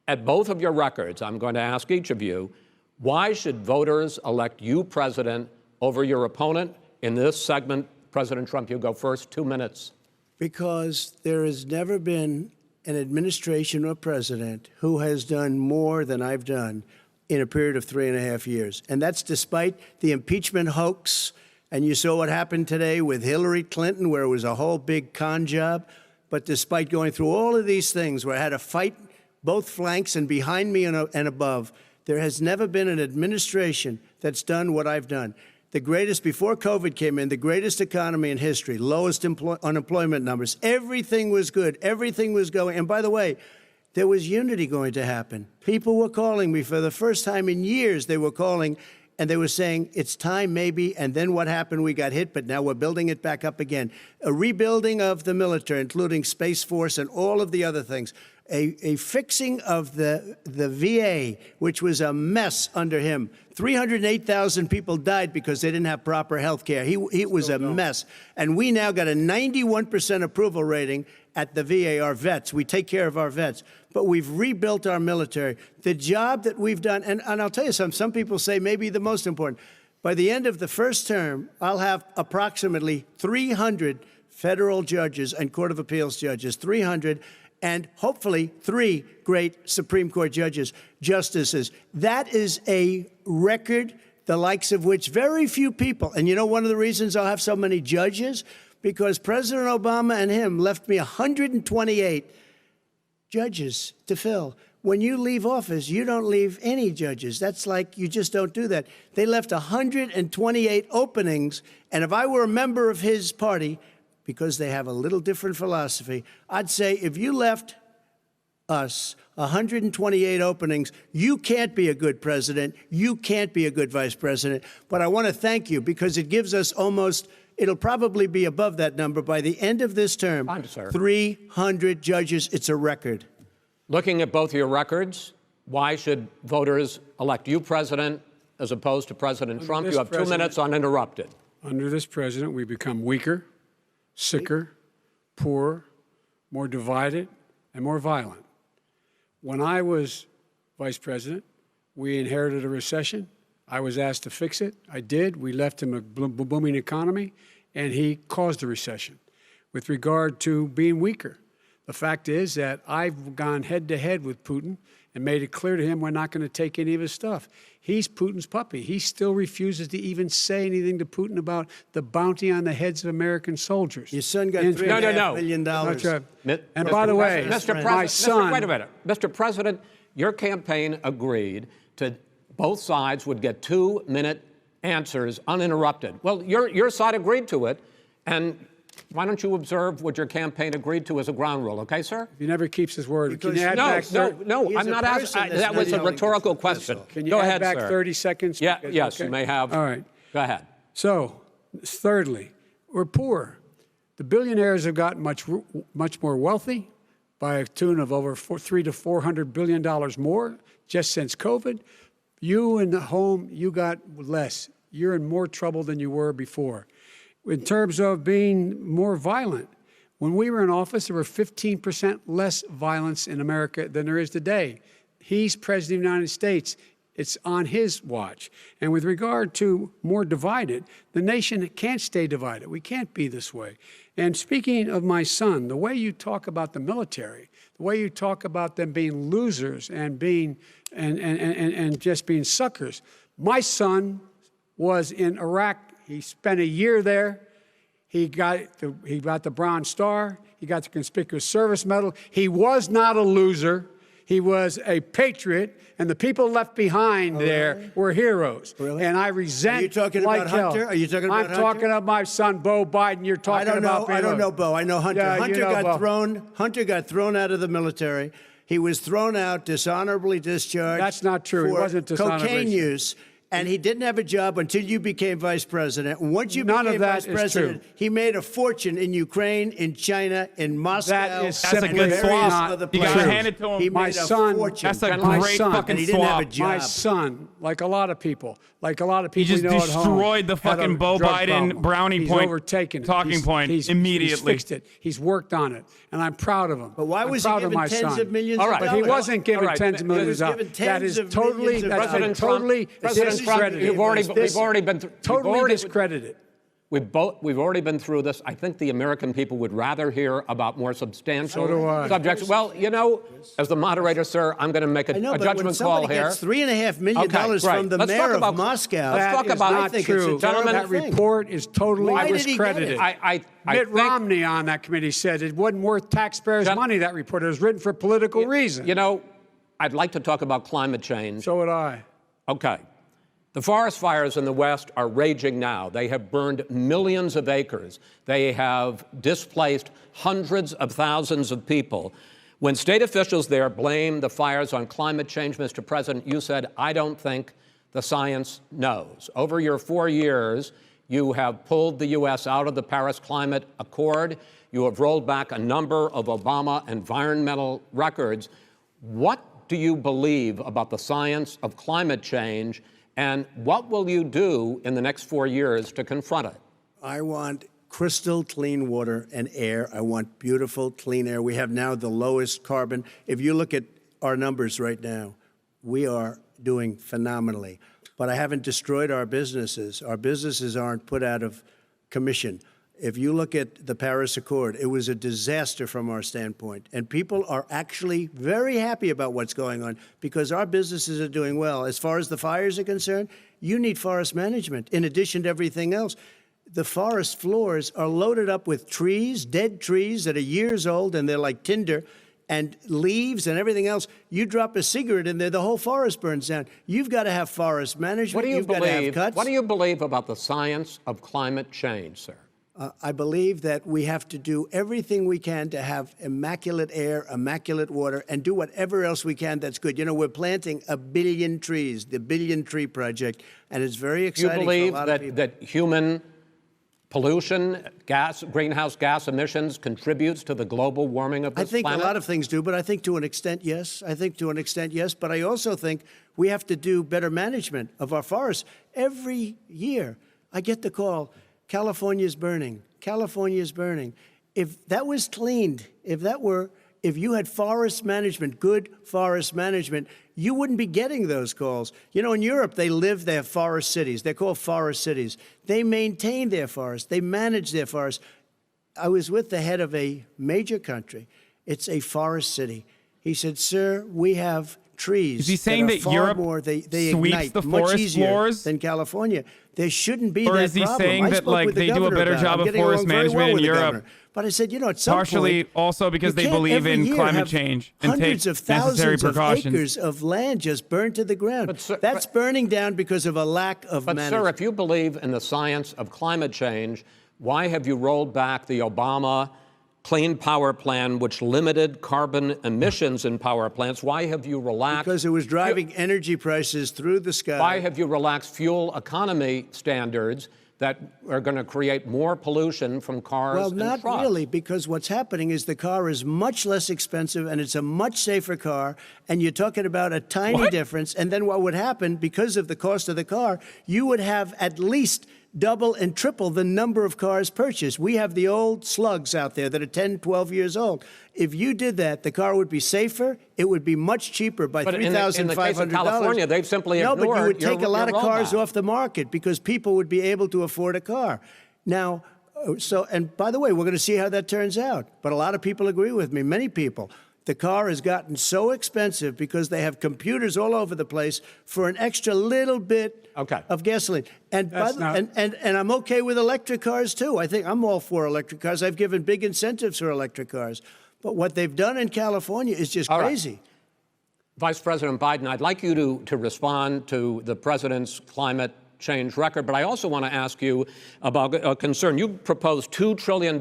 at both of your records, I'm going to ask each of you, why should voters elect you president over your opponent? In this segment, President Trump, you go first, 2 minutes. Because there has never been an administration or president who has done more than I've done in a period of 3.5 years. And that's despite the impeachment hoax. And you saw what happened today with Hillary Clinton, where it was a whole big con job. But despite going through all of these things, where I had to fight both flanks and behind me and above, there has never been an administration that's done what I've done. The greatest, before COVID came in, the greatest economy in history, lowest unemployment numbers. Everything was good. Everything was going. And by the way, there was unity going to happen. People were calling me for the first time in years. They were calling and they were saying, it's time maybe. And then what happened? We got hit, but now we're building it back up again. A rebuilding of the military, including Space Force and all of the other things. A fixing of the VA, which was a mess under him. 308,000 people died because they didn't have proper health care. It was a mess. And we now got a 91% approval rating at the VA, our vets. We take care of our vets. But we've rebuilt our military. The job that we've done, and I'll tell you something, some people say maybe the most important. By the end of the first term, I'll have approximately 300 federal judges and Court of Appeals judges, 300, and hopefully 3 great Supreme Court justices. That is a record, the likes of which very few people, and you know one of the reasons I'll have so many judges? Because President Obama and him left me 128 judges to fill. when you leave office, you don't leave any judges. That's like you just don't do that. They left 128 openings, and if I were a member of his party, because they have a little different philosophy, I'd say if you left us 128 openings, you can't be a good president, you can't be a good vice president. But I want to thank you because it gives us almost, it'll probably be above that number by the end of this term. 300 judges. It's a record. Looking at both your records, why should voters elect you president as opposed to President Trump? You have 2 minutes uninterrupted. Under this president, we become weaker, sicker, poorer, more divided, and more violent. When I was vice president, we inherited a recession. I was asked to fix it. I did. We left him a booming economy, and he caused a recession. With regard to being weaker, the fact is that I've gone head-to-head with Putin and made it clear to him we're not going to take any of his stuff. He's Putin's puppy. He still refuses to even say anything to Putin about the bounty on the heads of American soldiers. Your son got $3.5 million. And by the way, my son... Wait a minute. Mr. President, your campaign agreed to both sides would get 2-minute answers uninterrupted. Well, your side agreed to it, and why don't you observe what your campaign agreed to as a ground rule, okay, sir? He never keeps his word. Can you add no, I'm not asking. That was a rhetorical question. Can you add back 30 seconds? Yeah, yes, okay. You may have. All right. Go ahead. So, thirdly, we're poor. The billionaires have gotten much more wealthy by a tune of over $300 to $400 billion more just since COVID. You in the home, you got less. You're in more trouble than you were before. In terms of being more violent, when we were in office, there were 15% less violence in America than there is today. He's president of the United States. It's on his watch. And with regard to more divided, the nation can't stay divided. We can't be this way. And speaking of my son, the way you talk about the military, the way you talk about them being losers and being and just being suckers. My son was in Iraq. He spent a year there. He got the Bronze Star. He got the Conspicuous Service Medal. He was not a loser. He was a patriot, and the people left behind there were heroes. Really? And I resent. Are you talking about Hunter? Are you talking about Hunter? I'm talking about my son, Beau Biden. You're talking about. I don't know Beau. I know Hunter. Yeah, Hunter got thrown out of the military. He was thrown out, dishonorably discharged. That's not true. He wasn't dishonorably. Cocaine use. And he didn't have a job until you became vice president. Once you became vice president, he made a fortune in Ukraine, in China, in Moscow. That's a good swap. You got to hand it to him. He made a fortune. That's a great fucking he didn't swap. have a job. My son, like a lot of people He just we know at home, destroyed the fucking Beau Biden brownie point talking point immediately. He's fixed it. He's worked on it, and I'm proud of him. But why was he given tens of millions of dollars? But he wasn't given tens of millions of dollars. That is totally discredited. We've already been totally discredited. We've already been through this. I think the American people would rather hear about more substantial subjects. Well, you know, as the moderator, sir, I'm going to make a judgment call here. Gets $3.5 million from the mayor of Moscow. Let's talk about not true. Gentlemen, that report is totally discredited. Mitt Romney on that committee said it wasn't worth taxpayers' money, that report. It was written for political reasons. You know, I'd like to talk about climate change. So would I. Okay. The forest fires in the West are raging now. They have burned millions of acres. They have displaced hundreds of thousands of people. When state officials there blame the fires on climate change, Mr. President, you said, I don't think the science knows. Over your 4 years, you have pulled the U.S. out of the Paris Climate Accord. You have rolled back a number of Obama environmental records. What do you believe about the science of climate change? And what will you do in the next 4 years to confront it? I want crystal clean water and air. I want beautiful, clean air. We have now the lowest carbon. If you look at our numbers right now, we are doing phenomenally. But I haven't destroyed our businesses. Our businesses aren't put out of commission. If you look at the Paris Accord, it was a disaster from our standpoint. And people are actually very happy about what's going on because our businesses are doing well. As far as the fires are concerned, you need forest management in addition to everything else. The forest floors are loaded up with trees, dead trees that are years old, and they're like tinder. and leaves and everything else. You drop a cigarette in there, the whole forest burns down. You've got to have forest management. You've got to have cuts. What do you believe about the science of climate change, sir? I believe that we have to do everything we can to have immaculate air, immaculate water, and do whatever else we can that's good. You know, we're planting 1 billion trees, the Billion Tree Project, and it's very exciting for a lot of people. You believe that human pollution, greenhouse gas emissions contributes to the global warming of this planet? I think a lot of things do, but I think to an extent, yes. I think to an extent, yes. But I also think we have to do better management of our forests. Every year, I get the call, California's burning. California's burning. If that was cleaned, if you had forest management, good forest management, you wouldn't be getting those calls. You know, in Europe, they have forest cities. They're called forest cities. They maintain their forests. They manage their forests. I was with the head of a major country. It's a forest city. He said, sir, we have trees. Is he saying that Europe they sweeps ignite the much forest easier floors than California? There shouldn't be or that is he problem. saying that like they do a better job of forest management in Europe? But I said, you know, at some partially point, also because they believe in climate change and take hundreds of necessary thousands of precautions. acres of land just burned to the ground. But, sir, that's burning down because of a lack of management. But, sir, if you believe in the science of climate change, why have you rolled back the Obama Clean Power Plan, which limited carbon emissions in power plants? Why have you relaxed? Because it was driving energy prices through the sky. Why have you relaxed fuel economy standards that are going to create more pollution from cars and trucks? Well, not really, because what's happening is the car is much less expensive and it's a much safer car, and you're talking about a tiny difference. And then what would happen, because of the cost of the car, you would have at least double and triple the number of cars purchased. We have the old slugs out there that are 10, 12 years old. If you did that, the car would be safer. It would be much cheaper by $3,500. In the case of California, they've simply ignored No, but you would take a lot of cars rollback off the market because people would be able to afford a car. Now, and by the way, we're going to see how that turns out. But a lot of people agree with me, many people. The car has gotten so expensive because they have computers all over the place for an extra little bit of gasoline. And I'm okay with electric cars, too. I think I'm all for electric cars. I've given big incentives for electric cars. But what they've done in California is just crazy. Right. Vice President Biden, I'd like you to respond to the president's climate change record, but I also want to ask you about a concern. You proposed $2 trillion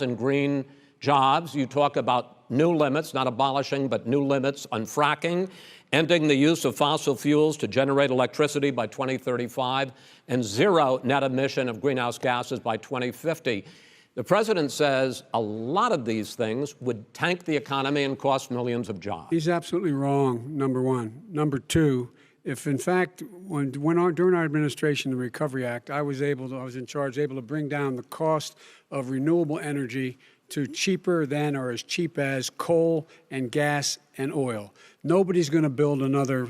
in green jobs. You talk about new limits, not abolishing, but new limits on fracking, ending the use of fossil fuels to generate electricity by 2035, and zero net emission of greenhouse gases by 2050. The president says a lot of these things would tank the economy and cost millions of jobs. He's absolutely wrong, number one. Number two, if in fact, during our administration, the Recovery Act, I was in charge, able to bring down the cost of renewable energy to cheaper than or as cheap as coal and gas and oil. Nobody's going to build another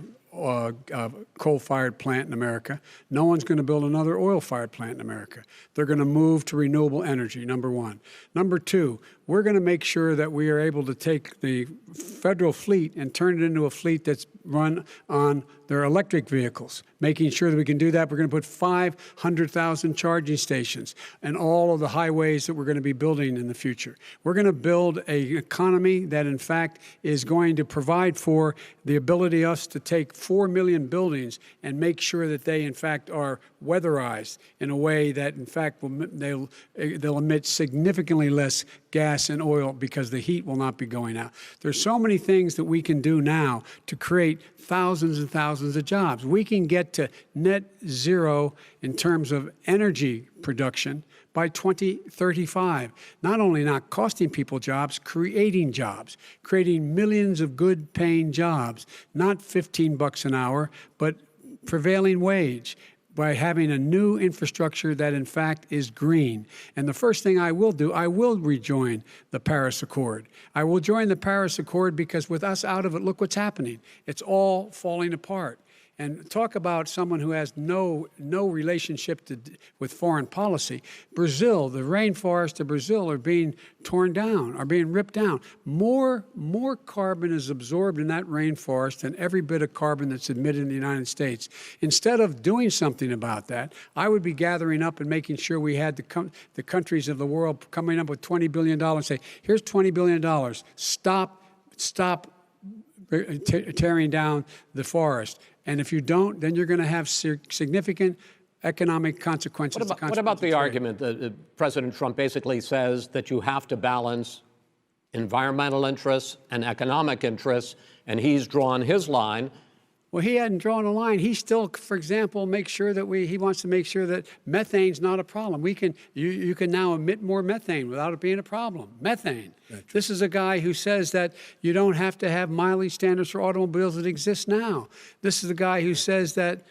coal-fired plant in America. No one's going to build another oil-fired plant in America. They're going to move to renewable energy, number one. Number two, we're going to make sure that we are able to take the federal fleet and turn it into a fleet that's run on their electric vehicles. Making sure that we can do that, we're going to put 500,000 charging stations and all of the highways that we're going to be building in the future. We're going to build an economy that, in fact, is going to provide for the ability us to take 4 million buildings and make sure that they, in fact, are weatherized in a way that, in fact, they'll emit significantly less gas and oil because the heat will not be going out. There's so many things that we can do now to create thousands and thousands of jobs. We can get to net zero in terms of energy production by 2035. Not only not costing people jobs, creating millions of good paying jobs, not $15 an hour, but prevailing wage, by having a new infrastructure that, in fact, is green. And the first thing I will do, I will rejoin the Paris Accord. I will join the Paris Accord because with us out of it, look what's happening. It's all falling apart. And talk about someone who has no relationship with foreign policy. Brazil, the rainforests of Brazil are being torn down, are being ripped down. More carbon is absorbed in that rainforest than every bit of carbon that's emitted in the United States. Instead of doing something about that, I would be gathering up and making sure we had the countries of the world coming up with $20 billion and say, here's $20 billion. Stop stop tearing down the forest. And if you don't, then you're going to have significant economic consequences. What about the argument that President Trump basically says that you have to balance environmental interests and economic interests, and he's drawn his line? Well, he hadn't drawn a line. He still, for example, makes sure that he wants to make sure that methane's not a problem. You can now emit more methane without it being a problem. Methane. This is a guy who says that you don't have to have mileage standards for automobiles that exist now. This is the guy who says that,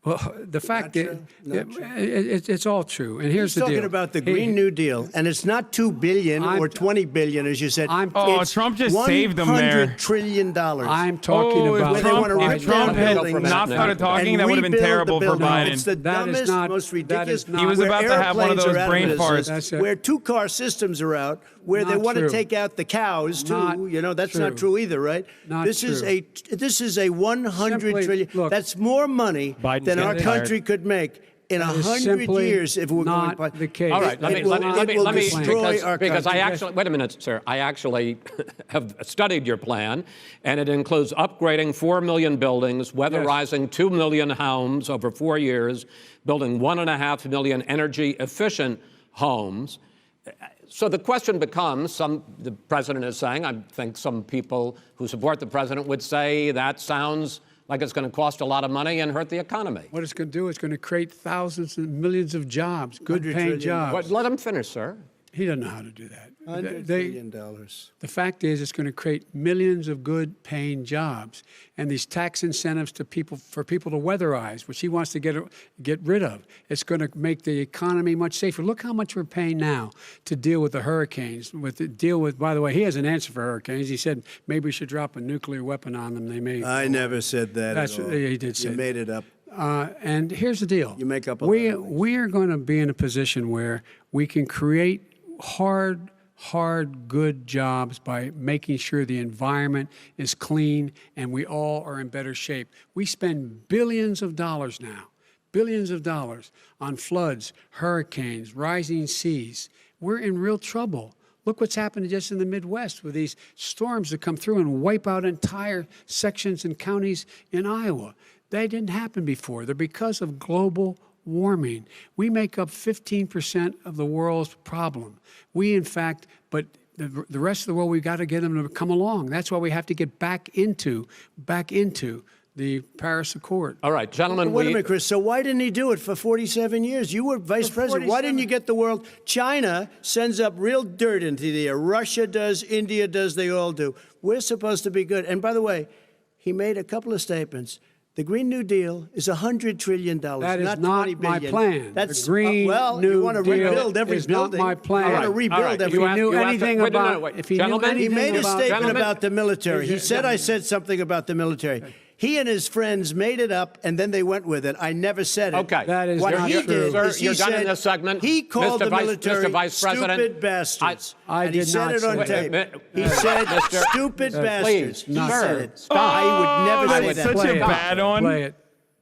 well, the fact is, it's all true. And here's the deal. He's talking about the Green New Deal, and it's not $2 billion or $20 billion, as you said. Trump just saved them there. $100 trillion. I'm talking about. If Trump had not started talking, that would have been terrible for Biden. It's the dumbest, most ridiculous. He was about to have one of those brain farts. Where two-car systems are out, where they want to take out the cows too. That's not true either, right? This is a $100 trillion. Look, that's more money than our country could make in 100 years if we're going to the case. All right, let me destroy our because country. I actually wait a minute, sir. I actually have studied your plan, and it includes upgrading 4 million buildings, weatherizing 2 million homes over 4 years, building 1.5 million energy-efficient homes. So the question becomes, the president is saying, I think some people who support the president would say that sounds like it's going to cost a lot of money and hurt the economy. What it's going to do is going to create thousands and millions of jobs, good-paying jobs. Let him finish, sir. He doesn't know how to do that. $100 billion. The fact is, it's going to create millions of good-paying jobs, and these tax incentives for people to weatherize, which he wants to get rid of. It's going to make the economy much safer. Look how much we're paying now to deal with the hurricanes. By the way, he has an answer for hurricanes. He said maybe we should drop a nuclear weapon on them. They may. I never said that. At all. He did say. You made it up. And here's the deal. You make up a lot of things. We are going to be in a position where we can create hard, good jobs by making sure the environment is clean and we all are in better shape. We spend billions of dollars now, on floods, hurricanes, rising seas. We're in real trouble. Look what's happened just in the Midwest with these storms that come through and wipe out entire sections and counties in Iowa. They didn't happen before. They're because of global warming. We make up 15% of the world's problem. But the rest of the world, we've got to get them to come along. That's why we have to get back into the Paris Accord. All right, gentlemen. Wait a minute, Chris. So why didn't he do it for 47 years? You were vice president. Why didn't you get the world? China sends up real dirt into the air. Russia does. India does. They all do. We're supposed to be good. And by the way, he made a couple of statements. The Green New Deal is $100 trillion, that is not $20 billion. My plan. That's the Green New you want to rebuild every is building. Not my plan. You want to rebuild every building. He made a statement about the military. He said I said something about the military. He and his friends made it up, and then they went with it. I never said it. Okay. That is what not he true. did is he You're said, done in this segment. He called the military stupid bastards. I and he did said not it on say tape. He said stupid bastards. He said it. Oh, I would never say that. Such a bad one. Play it.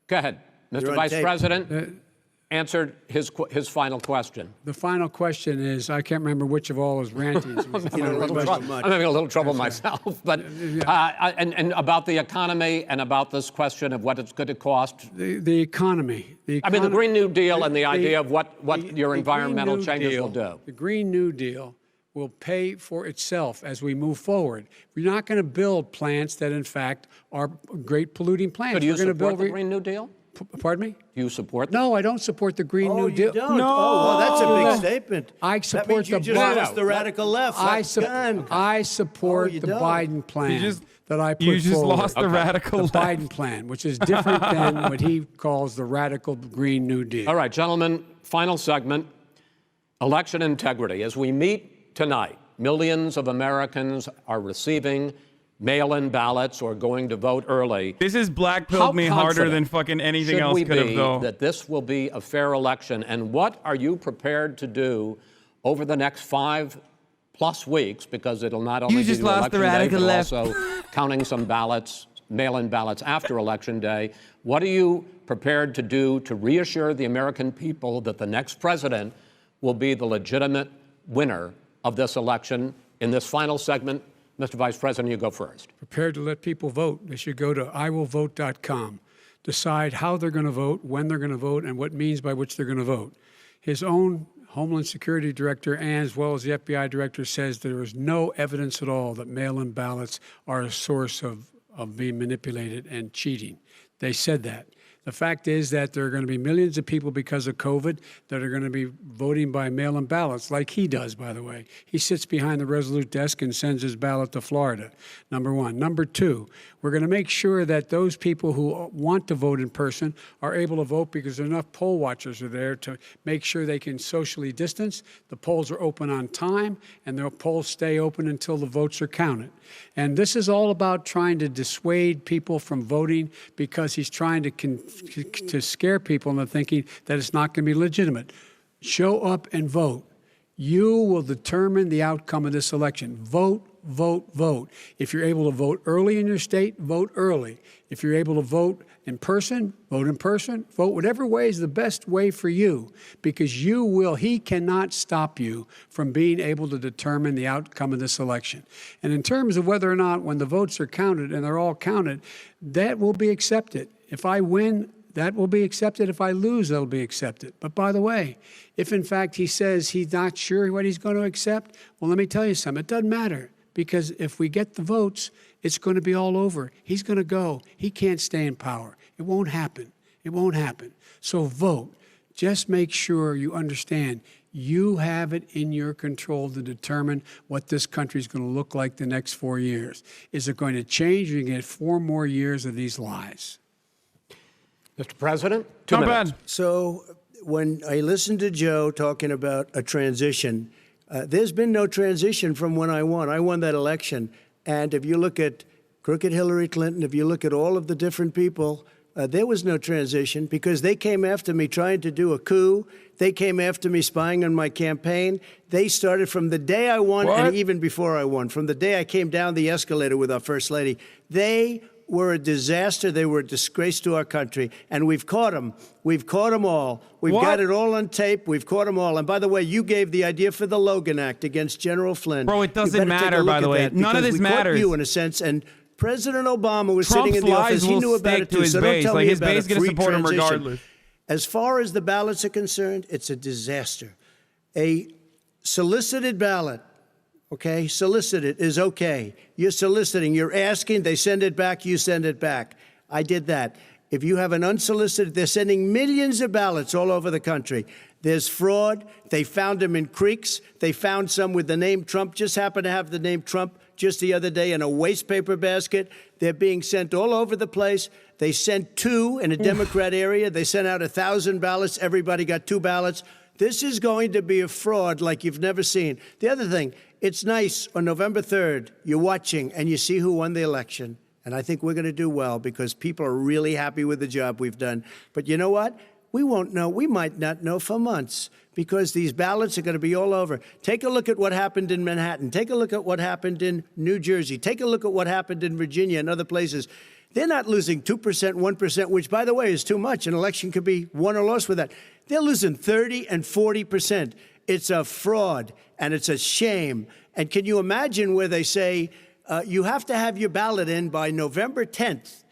Go ahead. Mr. Vice President answered his final question. The final question is, I can't remember which of all his rantings. I'm having a little trouble myself. But and about the economy and about this question of what it's going to cost. The economy. I mean, the Green New Deal and the idea of what your environmental changes will do. The Green New Deal will pay for itself as we move forward. We're not going to build plants that, in fact, are great polluting plants. So do you support the Green New Deal? Pardon me? Do you support that? No, I don't support the Green New Deal. You don't? No. Oh, well, that's a big statement. I support that means you just lost the radical left. I support the Biden plan that I put forward. You just lost the radical left. The Biden plan, which is different than what he calls the radical Green New Deal. All right, gentlemen, final segment, election integrity. As we meet tonight, millions of Americans are receiving mail-in ballots or going to vote early. This has black-pilled me harder than fucking anything else could have, though. That this will be a fair election, and what are you prepared to do over the next 5+ weeks? Because it'll not only be the election day, but also counting some ballots, mail-in ballots after Election Day. What are you prepared to do to reassure the American people that the next president will be the legitimate winner of this election? In this final segment Mr. Vice President, you go first. Prepared to let people vote. They should go to iwillvote.com, decide how they're going to vote, when they're going to vote, and what means by which they're going to vote. His own Homeland Security Director, and as well as the FBI Director, says there is no evidence at all that mail-in ballots are a source of being manipulated and cheating. They said that. The fact is that there are going to be millions of people because of COVID that are going to be voting by mail-in ballots, like he does, by the way. He sits behind the Resolute desk and sends his ballot to Florida, number one. Number two, we're going to make sure that those people who want to vote in person are able to vote because enough poll watchers are there to make sure they can socially distance. The polls are open on time, and the polls stay open until the votes are counted. And this is all about trying to dissuade people from voting because he's trying to scare people into thinking that it's not going to be legitimate. Show up and vote. You will determine the outcome of this election. Vote, vote, vote. If you're able to vote early in your state, vote early. If you're able to vote in person, vote in person. Vote whatever way is the best way for you, because he cannot stop you from being able to determine the outcome of this election. And in terms of whether or not when the votes are counted, and they're all counted, that will be accepted. If I win, that will be accepted. If I lose, that'll be accepted. But by the way, if in fact he says he's not sure what he's going to accept, well, let me tell you something. It doesn't matter, because if we get the votes, it's going to be all over. He's going to go. He can't stay in power. It won't happen. It won't happen. So vote. Just make sure you understand you have it in your control to determine what this country is going to look like the next 4 years. Is it going to change, or you get 4 more years of these lies? Mr. President, 2 minutes. So when I listened to Joe talking about a transition, there's been no transition from when I won. I won that election. And if you look at crooked Hillary Clinton, if you look at all of the different people, there was no transition, because they came after me trying to do a coup. They came after me spying on my campaign. They started from the day I won and even before I won, from the day I came down the escalator with our First Lady. They were a disaster. They were a disgrace to our country. And we've caught them. We've caught them all. We've got it all on tape. We've caught them all. And by the way, you gave the idea for the Logan Act against General Flynn. Bro, it doesn't matter, by the way. None of this matters. You, in a sense, and President Obama was Trump's sitting in the office. He knew about it too. So don't tell me his base is going to support him regardless. As far as the ballots are concerned, it's a disaster. A solicited ballot, okay, solicited is okay. You're soliciting, you're asking, they send it back, you send it back. I did that. If you have an unsolicited, they're sending millions of ballots all over the country. There's fraud. They found them in creeks. They found some with the name Trump, just happened to have the name Trump just the other day in a waste paper basket. They're being sent all over the place. They sent 2 in a Democrat area. They sent out 1,000 ballots. Everybody got 2 ballots. This is going to be a fraud like you've never seen. The other thing, it's nice on November 3rd, you're watching and you see who won the election. And I think we're going to do well because people are really happy with the job we've done. But you know what? We won't know. We might not know for months because these ballots are going to be all over. Take a look at what happened in Manhattan. Take a look at what happened in New Jersey. Take a look at what happened in Virginia and other places. They're not losing 2%, 1%, which, by the way, is too much. An election could be won or lost with that. They're losing 30 and 40%. It's a fraud, and it's a shame. And can you imagine where they say you have to have your ballot in by November 10th?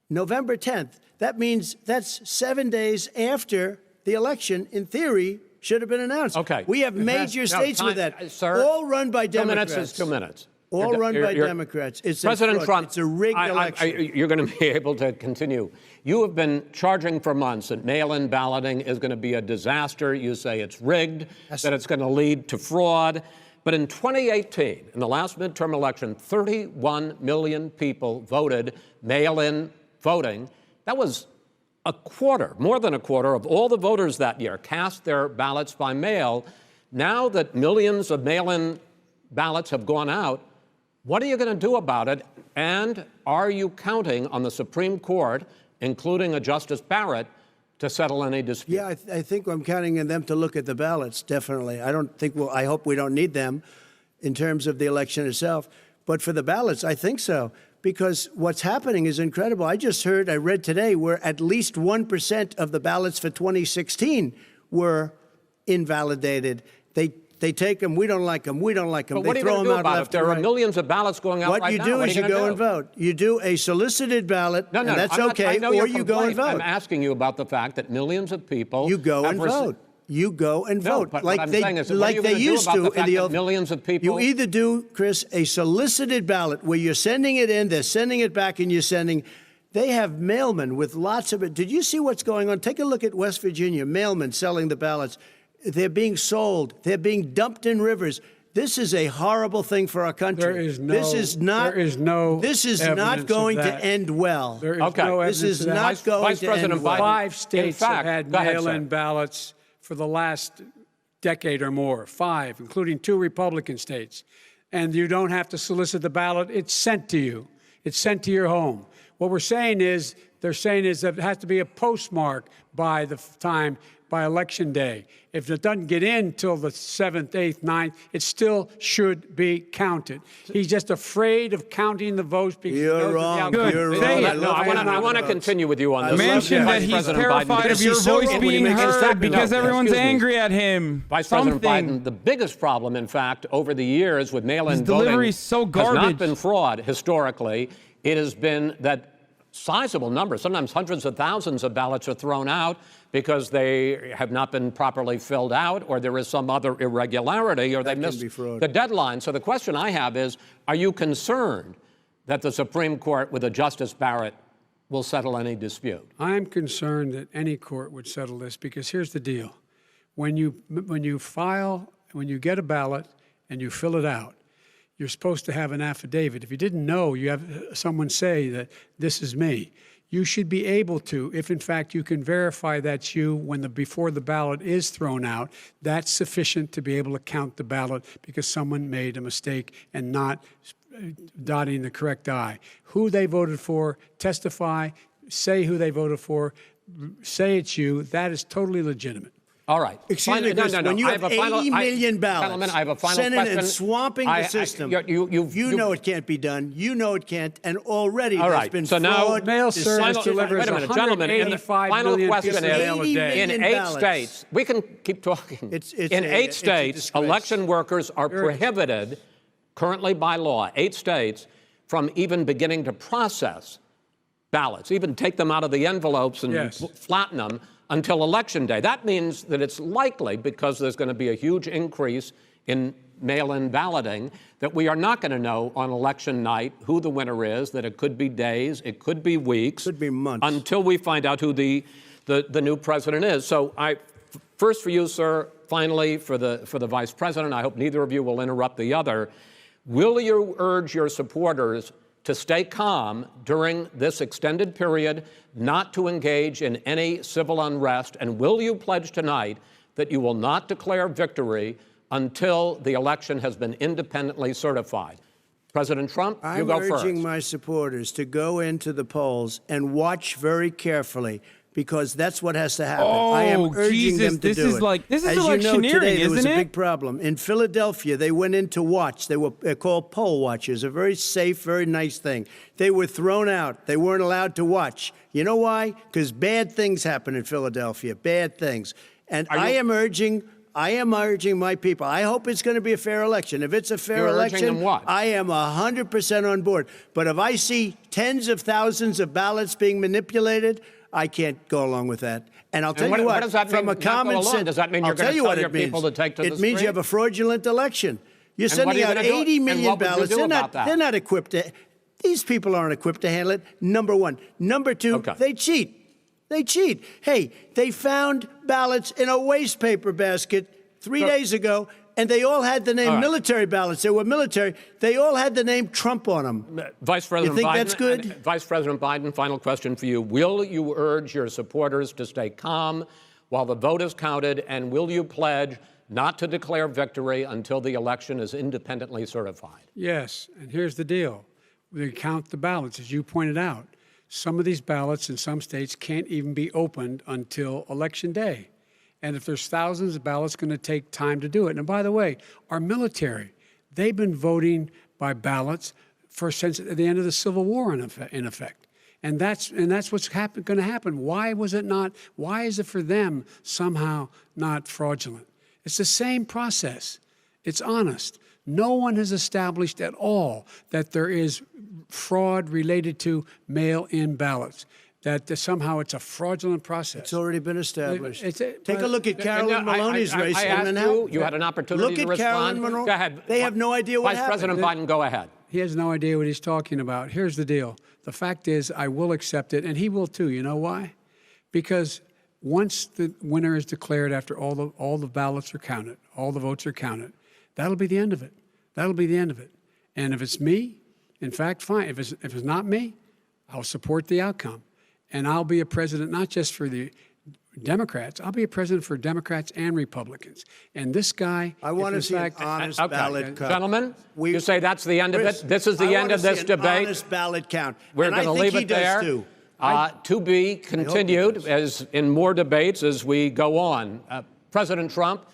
November 10th. That means that's 7 days after the election, in theory, should have been announced. Okay. We have major states with that. Sir, all run by Democrats. 2 minutes is 2 minutes. All run by Democrats. It's President Trump, it's a rigged election. You're going to be able to continue. You have been charging for months that mail-in balloting is going to be a disaster. You say it's rigged, that it's going to lead to fraud. But in 2018, in the last midterm election, 31 million people voted mail-in voting. That was a quarter, more than a quarter of all the voters that year cast their ballots by mail. Now that millions of mail-in ballots have gone out, what are you going to do about it? And are you counting on the Supreme Court, including a Justice Barrett, to settle any dispute? Yeah, I think I'm counting on them to look at the ballots, definitely. I hope we don't need them in terms of the election itself. But for the ballots, I think so. Because what's happening is incredible. I read today, where at least 1% of the ballots for 2016 were invalidated. They They take them. We don't like them. We don't like them. But what they are you throw going to them do out about it? left There and are right. millions of ballots going out What right you now. do What is are you gonna go do? and vote. You do a solicited ballot, No, and that's I'm okay, not, I know or your you go and complaint. vote. I'm asking you about the fact that millions of people You go and vote. You go and No, vote. but like what I'm they, saying is, what are like you they gonna do used about to the fact in the that old. millions of people? You either do, Chris, a solicited ballot where you're sending it in, they're sending it back, and you're sending. They have mailmen with lots of it. Did you see what's going on? Take a look at West Virginia. Mailmen selling the ballots. They're being sold. They're being dumped in rivers. This is a horrible thing for our country. There is no. This is not. There is no. This is not going to end well. There is Okay. no This evidence is of that. not going Vice to President end well. Biden- 5 states In fact, have had go ahead, mail-in sir. ballots for the last decade or more. 5, including 2 Republican states. And you don't have to solicit the ballot. It's sent to you. It's sent to your home. What we're saying is, they're saying is that it has to be a postmark by the time, by Election Day. If it doesn't get in till the 7th, 8th, 9th, it still should be counted. He's just afraid of counting the votes because You're he knows wrong. the outcome. You're Good. wrong. Say I it. No, love I want to continue with you on this. Mention Vice that he's President terrified Biden. of your He's so voice wrong. being When he makes heard no, because everyone's excuse me. angry at him. Vice President Something. Biden, the biggest problem, in fact, over the years with mail-in His voting delivery is so has garbage. not been fraud historically. It has been that sizable numbers, sometimes hundreds of thousands of ballots are thrown out because they have not been properly filled out, or there is some other irregularity, or they missed the deadline. So the question I have is, are you concerned that the Supreme Court with a Justice Barrett will settle any dispute? I'm concerned that any court would settle this because here's the deal. When you get a ballot and you fill it out, you're supposed to have an affidavit. If you didn't know, you have someone say that this is me. You should be able to, if in fact you can verify that's you before the ballot is thrown out, that's sufficient to be able to count the ballot because someone made a mistake and not dotting the correct I. Who they voted for, testify, say who they voted for, say it's you, that is totally legitimate. All right. Excuse me, Chris, when you have 80 million ballots I have a final sending question. and swamping the system, you know it can't be done. You know it can't, and already there's been so fraud. now, Mail service delivers wait a minute, gentlemen, and the 185 final million question pieces of mail a is, day. in 8 ballots. states, we can keep talking. In 8 states, disgrace. election workers are prohibited, currently by law, 8 states, from even beginning to process ballots, even take them out of the envelopes and flatten them until Election Day. That means that it's likely, because there's going to be a huge increase in mail-in balloting, that we are not going to know on election night who the winner is, that it could be days, it could be weeks. Could be months. Until we find out who the new president is. So first for you, sir, finally for the vice president, I hope neither of you will interrupt the other. Will you urge your supporters to stay calm during this extended period, not to engage in any civil unrest? And will you pledge tonight that you will not declare victory until the election has been independently certified? President Trump, you go first. I'm urging my supporters to go into the polls and watch very carefully, because that's what has to happen. I am urging them to do it. This is As electioneering, you know, today there was isn't a it? big problem. In Philadelphia, they went in to watch. They're called poll watchers, a very safe, very nice thing. They were thrown out. They weren't allowed to watch. You know why? Because bad things happen in Philadelphia, bad things. And I am urging my people. I hope it's going to be a fair election. If it's a fair election, urging them what? I am 100% on board. But if I see tens of thousands of ballots being manipulated, I can't go along with that. And I'll tell you what, does that from mean, a common sense, does that mean you're going to tell your people to take to the street? It means you have a fraudulent election. You're And what are sending you out gonna do? 80 And million what would you ballots. do about that? They're not equipped to. These people aren't equipped to handle it. Number one. Number two, they cheat. They cheat. Hey, they found ballots in a waste paper basket 3 days ago, and they all had the name military ballots. They were military. They all had the name Trump on them. Vice President You think Biden, that's good? Vice President Biden, final question for you. Will you urge your supporters to stay calm while the vote is counted, and will you pledge not to declare victory until the election is independently certified? Yes, and here's the deal. They count the ballots, as you pointed out. Some of these ballots in some states can't even be opened until Election Day. And if there's thousands of ballots, it's going to take time to do it. And by the way, our military, they've been voting by ballots since the end of the Civil War, in effect. And that's what's going to happen. Why is it for them somehow not fraudulent? It's the same process. It's honest. No one has established at all that there is fraud related to mail-in ballots, that somehow it's a fraudulent process. It's already been established. Take a look at Carolyn Maloney's race. I asked you had an opportunity to respond. Look at Carolyn Maloney. Go ahead. They have no idea what happened. Vice President Biden, go ahead. He has no idea what he's talking about. Here's the deal. The fact is, I will accept it, and he will too. You know why? Because once the winner is declared, after all the ballots are counted, all the votes are counted, that'll be the end of it. That'll be the end of it. And if it's me, in fact, fine. If it's not me, I'll support the outcome. And I'll be a president not just for the Democrats. I'll be a president for Democrats and Republicans. And this guy, I want to see an honest ballot count. Gentlemen, you say that's the end of it? This is the end of this debate? Honest ballot count. We're going to leave it there. To be continued as in more debates as we go on. President Trump,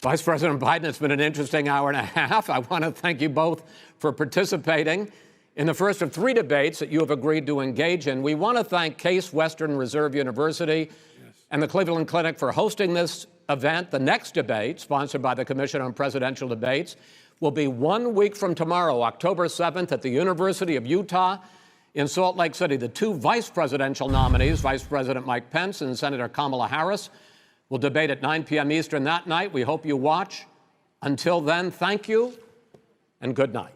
Vice President Biden, it's been an interesting hour and a half. I want to thank you both for participating in the first of 3 debates that you have agreed to engage in. We want to thank Case Western Reserve University and the Cleveland Clinic for hosting this event. The next debate, sponsored by the Commission on Presidential Debates, will be 1 week from tomorrow, October 7th, at the University of Utah in Salt Lake City. The 2 vice presidential nominees, Vice President Mike Pence and Senator Kamala Harris, will debate at 9 p.m. Eastern that night. We hope you watch. Until then, thank you and good night.